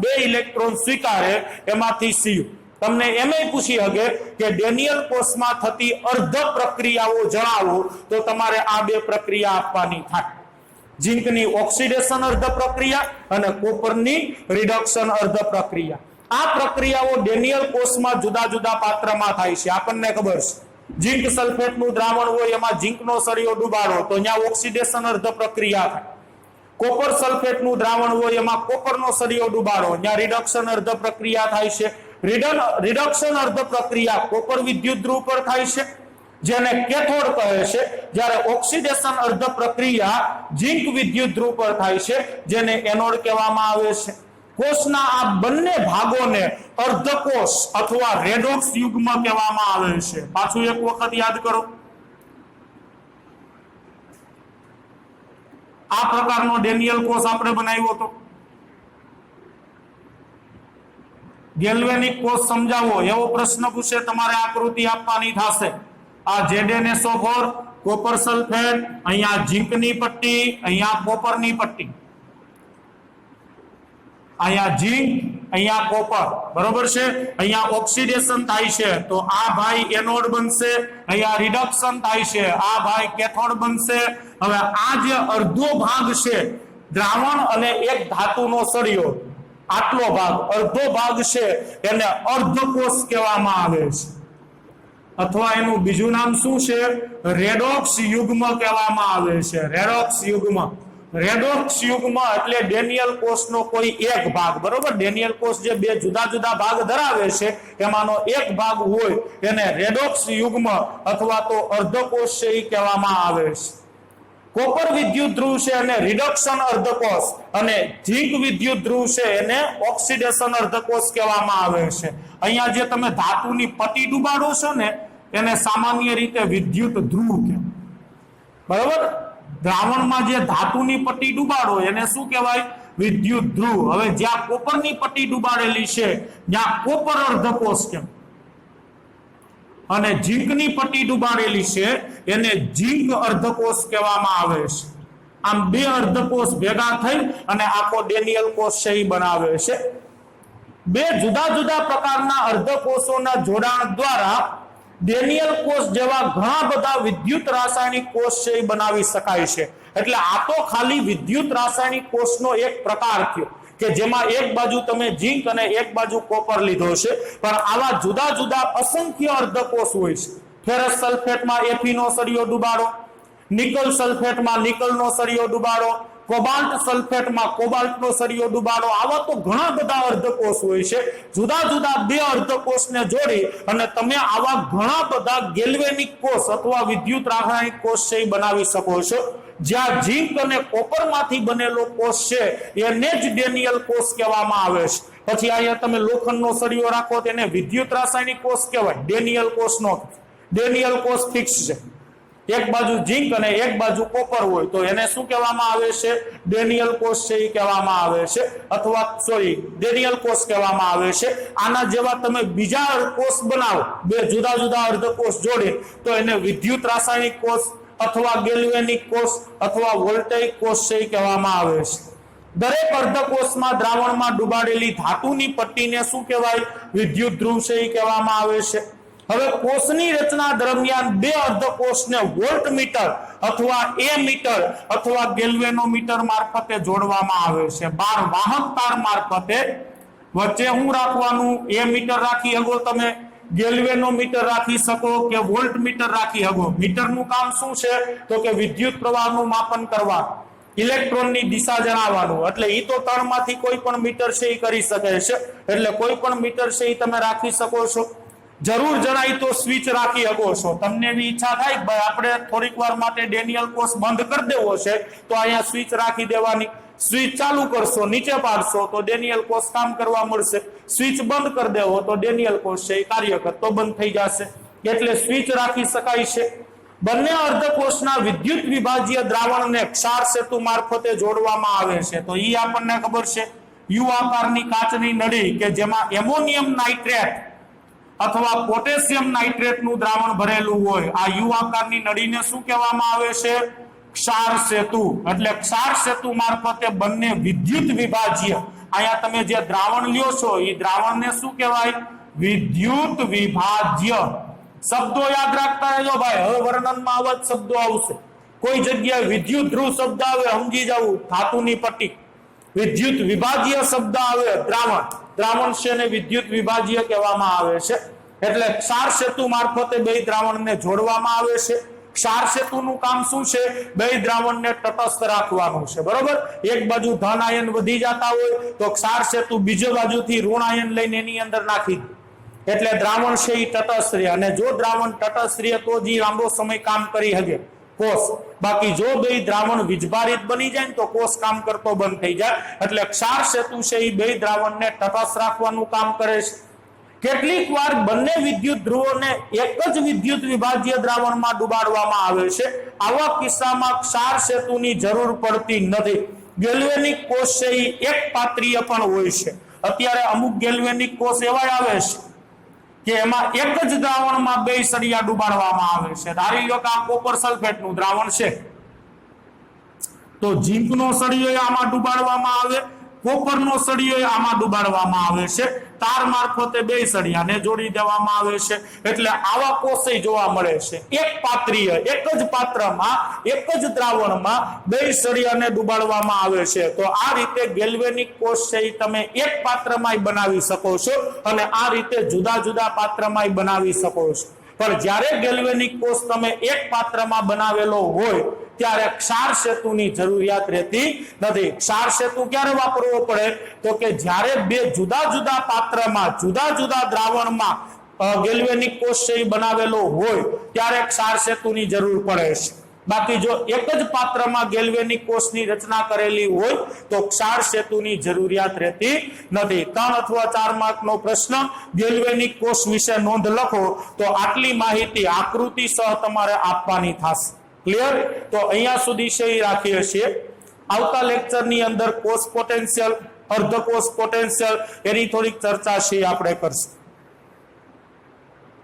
બે ઇલેક્ટ્રોન સ્વીકારે એમાંથી Cu. તમને એમય પૂછી શકે કે ડેનિયલ કોષમાં થતી અર્ધ પ્રક્રિયાઓ જણાવો તો તમારે આ બે પ્રક્રિયા આપવાની થાય. ઝીંકની ઓક્સિડેશન અર્ધ પ્રક્રિયા અને કોપરની રિડક્શન અર્ધ પ્રક્રિયા. આ પ્રક્રિયાઓ ડેનિયલ કોષમાં જુદા જુદા પાત્રમાં થાય છે. આપણને ખબર છે ઝીંક સલ્ફેટનું દ્રાવણ હોય એમાં ઝીંકનો સળિયો ડુબાડો તો ત્યાં ઓક્સિડેશન અર્ધ પ્રક્રિયા થાય. કોપર સલ્ફેટનું દ્રાવણ હોય એમાં કોપરનો સળિયો ડુબાડો ત્યાં રિડક્શન અર્ધ પ્રક્રિયા થાય છે. રિડક્શન અર્ધ પ્રક્રિયા કોપર વિદ્યુત ધ્રુવ પર થાય છે જેને કેથોડ કહે છે, જ્યારે ઓક્સિડેશન અર્ધ પ્રક્રિયા ઝીંક વિદ્યુત ધ્રુવ પર થાય છે જેને એનોડ કહેવામાં આવે છે. કોષના આ બંને ભાગોને અર્ધકોષ અથવા રેડોક્સ યુગ્મ કહેવામાં આવે છે. પાછું એક વખત યાદ કરો. આ પ્રકારનો ડેનિયલ કોષ આપણે બનાવ્યો હતો. ગેલ્વેનિક કોષ સમજાવો એવો પ્રશ્ન પૂછે તમારે આકૃતિ આપવાની થશે. આ ZnSO4 કોપર સલ્ફેટ, અહીંયા ઝીંકની પટ્ટી, અહીંયા કોપરની પટ્ટી, અહીંયા ઝીંક, અહીંયા કોપર, બરોબર છે. અહીંયા ઓક્સિડેશન થાય છે તો આ ભાઈ એનોડ બનશે, અહીંયા રિડક્શન થાય છે આ ભાઈ કેથોડ બનશે. હવે આ જે અડધો ભાગ છે દ્રાવણ અને એક ધાતુનો સળિયો, આટલો ભાગ અડધો ભાગ છે એને અર્ધકોષ કહેવામાં આવે છે, અથવા એનું બીજું નામ શું છે? રેડોક્સ યુગ્મ કહેવામાં આવે છે. રેડોક્સ યુગ્મ. રેડોક્સ યુગ્મ એટલે ડેનિયલ કોષનો કોઈ એક ભાગ, બરોબર. ડેનિયલ કોષ જે બે જુદા જુદા ભાગ ધરાવે છે એમાંનો એક ભાગ હોય એને રેડોક્સ યુગ્મ અથવા તો અર્ધકોષ છે એ કહેવામાં આવે છે. કોપર વિદ્યુત ધ્રુવ છે એને રિડક્શન અર્ધકોષ અને ઝીંક વિદ્યુત ધ્રુવ છે એને ઓક્સિડેશન અર્ધકોષ કહેવામાં આવે છે. અહીંયા જે તમે ધાતુની પટ્ટી ડુબાડો છો ને એને સામાન્ય રીતે વિદ્યુત ધ્રુવ કહેવાય, બરોબર. દ્રાવણમાં જે ધાતુની પટ્ટી ડુબાડો એને શું કહેવાય? વિદ્યુત ધ્રુવ. હવે જ્યાં કોપરની પટ્ટી ડુબાડેલી છે ત્યાં કોપર અર્ધકોષ કહેવાય, અને ઝીંકની પટ્ટી ડુબાડેલી છે એને ઝીંક અર્ધકોષ કહેવામાં આવે છે. આમ બે અર્ધકોષ ભેગા થઈ અને આખો ડેનિયલ કોષ છે એ બનાવે છે. બે જુદા જુદા પ્રકારના અર્ધકોષોના જોડાણ દ્વારા ડેનિયલ કોષ જેવા ઘણા બધા વિદ્યુત રાસાયણિક કોષ છે એ બનાવી શકાય છે. એટલે આ તો ખાલી વિદ્યુત રાસાયણિક કોષનો એક પ્રકાર થયો કે જેમાં એક બાજુ તમે ઝીંક અને એક બાજુ કોપર લીધો છે, પણ આવા જુદા જુદા અસંખ્ય અર્ધકોષ હોય છે. ફેરસ સલ્ફેટમાં Fe નો સળિયો ડુબાડો, નિકલ સલ્ફેટમાં નિકલનો સળિયો ડુબાડો, કોબાલ્ટ સલ્ફેટમાં કોબાલ્ટનો સળિયો ડુબાડો, આવા તો ઘણા બધા અર્ધકોષ હોય છે. જુદા જુદા બે અર્ધકોષને જોડી અને તમે આવા ઘણા બધા ગેલ્વેનિક કોષ અથવા વિદ્યુત રાસાયણિક કોષ છે એ બનાવી શકો છો. જ્યાં ઝીંક અને કોપરમાંથી બનેલો કોષ છે એને જ ડેનિયલ કોષ કહેવામાં આવે છે. પછી અહીંયા તમે લોખંડનો સળિયો રાખો તેને વિદ્યુત રાસાયણિક કોષ કહેવાય, ડેનિયલ કોષ નો. ડેનિયલ કોષ ફિક્સ છે, એક બાજુ ઝીંક અને એક બાજુ કોપર હોય તો એને શું કહેવામાં આવે છે? ડેનિયલ કોષ છે એ કહેવામાં આવે છે, અથવા સોરી ડેનિયલ કોષ કહેવામાં આવે છે. આના જેવા તમે બીજા કોષ બનાવો, બે જુદા જુદા અર્ધકોષ જોડે તો એને વિદ્યુત રાસાયણિક કોષ અથવા ગેલ્વેનિક કોષ અથવા વોલ્ટેઇક કોષ છે એ કહેવામાં આવે છે. દરેક અર્ધકોષમાં દ્રાવણમાં ડુબાડેલી ધાતુની પટ્ટીને શું કહેવાય? વિદ્યુત ધ્રુવ છે એ કહેવામાં આવે છે. હવે કોષની રચના દરમિયાન બે અર્ધકોષને વોલ્ટમીટર અથવા એમીટર અથવા ગેલ્વેનોમીટર મારફતે જોડવામાં આવે છે. 12 વાહક તાર મારફતે વચ્ચે હું રાખવાનું? એમીટર રાખી શકો તમે, ગેલ્વેનોમીટર રાખી શકો કે વોલ્ટમીટર રાખી શકો. મીટરનું કામ શું છે? તો કે વિદ્યુત પ્રવાહનું માપન કરવા, ઇલેક્ટ્રોનની દિશા જણાવવાનું. એટલે એ તો ત્રણમાંથી કોઈ પણ મીટર છે એ કરી શકે છે. એટલે કોઈ પણ મીટર છે એ તમે રાખી શકો છો. જરૂર જણાય તો સ્વિચ રાખી શકો છો. તમને એવી ઈચ્છા થાય કે ભાઈ આપણે થોડીક વાર માટે ડેનિયલ કોષ બંધ કરી દેવો છે તો અહીંયા સ્વિચ રાખી દેવાની. સ્વિચ ચાલુ કરશો, નીચે પાડશો તો ડેનિયલ કોષ કામ કરવા મળશે. સ્વિચ બંધ કરી દેવો તો ડેનિયલ કોષ છે એ કાર્ય કરતો બંધ થઈ જશે. એટલે સ્વિચ રાખી શકાય છે. બંને અર્ધકોષના વિદ્યુત વિભાજીય દ્રાવણને ક્ષાર સેતુ મારફતે જોડવામાં આવે છે. તો એ આપણને ખબર છે, યુ આકારની કાચની નળી કે જેમાં એમોનિયમ નાઇટ્રેટ અથવા પોટેશિયમ નાઇટ્રેટનું દ્રાવણ ભરેલું હોય, આ યુ આકારની નળીને શું કહેવામાં આવે છે? ક્ષાર સેતુ. એટલે ક્ષાર સેતુ મારફતે બંને વિદ્યુત વિભાજીય, અહીંયા તમે જે દ્રાવણ લ્યો છો એ દ્રાવણને શું કહેવાય? વિદ્યુત વિભાજ્ય. શબ્દો યાદ રાખતા રહેજો ભાઈ, હવે વર્ણનમાં આવા જ શબ્દો આવશે. કોઈ જગ્યાએ વિદ્યુત ધ્રુવ શબ્દ આવે સમજી જવું, ધાતુની પટ્ટી. વિદ્યુત વિભાજીય શબ્દ આવે દ્રાવણ, દ્રાવણ છે ને વિદ્યુત વિભાજીય કહેવામાં આવે છે. એટલે ક્ષાર સેતુ મારફતે બે દ્રાવણને જોડવામાં આવે છે. ક્ષાર સેતુનું કામ શું છે? બે દ્રાવણને તટસ્થ રાખવાનું છે. બરોબર, એક બાજુ ધન આયન વધી જતા હોય તો ક્ષાર સેતુ બીજી બાજુથી ઋણ આયન લઈને એની અંદર નાખી દે. એટલે દ્રાવણ છે એ તટસ્થ રહે. અને જો દ્રાવણ તટસ્થ રહે તો જ લાંબો સમય કામ કરી શકે કોષ. બાકી જો બે દ્રાવણ વીજભારિત બની જાય ને તો કોષ કામ કરતો બંધ થઈ જાય. એટલે ક્ષાર સેતુ છે એ બે દ્રાવણને તટસ્થ રાખવાનું કામ કરે છે. કેટલીક વાર બંને વિદ્યુત ધ્રુવોને એક જ વિદ્યુત વિભાજીય દ્રાવણમાં ડુબાડવામાં આવે છે. આવા કિસ્સામાં ક્ષાર સેતુની જરૂર પડતી નથી. ગેલ્વેનિક કોષ છે એ એક પાત્રીય પણ હોય છે. અત્યારે અમુક ગેલ્વેનિક કોષ એવા આવે છે કે એમાં એક જ દ્રાવણમાં બે સળિયા ડુબાડવામાં આવે છે. ધારી લો કે આ કોપર સલ્ફેટનું દ્રાવણ છે તો ઝીંકનો સળિયો આમાં ડુબાડવામાં આવે, કોપરનો સળિયો આમાં ડુબાડવામાં આવે છે. તાર મારફતે બે સળિયાને જોડી દેવામાં આવે છે. એટલે આવા કોષ જોવા મળે છે. એક પાત્રીય, એક જ પાત્રમાં એક જ દ્રાવણમાં બે સળિયાને ડુબાડવામાં આવે છે. તો આ રીતે ગેલ્વેનિક કોષ છે એ તમે એક પાત્રમાં બનાવી શકો છો અને આ રીતે જુદા જુદા પાત્રમાં બનાવી શકો છો. પણ જ્યારે ગેલ્વેનિક કોષ તમે એક પાત્રમાં બનાવેલો હોય ત્યારે ક્ષાર સેતુની જરૂરિયાત રહેતી નથી. ક્ષાર સેતુ ક્યારે વાપરવો પડે? તો કે જ્યારે બે જુદા જુદા પાત્રમાં જુદા જુદા દ્રાવણમાં ગેલ્વેનિક કોષ છે એ બનાવેલો હોય ત્યારે ક્ષાર સેતુની જરૂર પડે છે. બાકી જો એક જ પાત્રમાં ગેલ્વેનિક કોષની રચના કરેલી હોય તો ક્ષાર સેતુની જરૂરિયાત રહેતી નથી. 3 અથવા 4 માર્કનો પ્રશ્ન ગેલ્વેનિક કોષ વિશે નોંધ લખો તો આટલી માહિતી આકૃતિ સહ તમારે આપવાની થશે. ક્લિયર? તો અહીંયા સુધી છે એ રાખીએ છીએ. આવતા લેક્ચરની અંદર કોષ પોટેન્શિયલ, અર્ધકોષ પોટેન્શિયલ એની થોડીક ચર્ચા છે આપણે કરશું.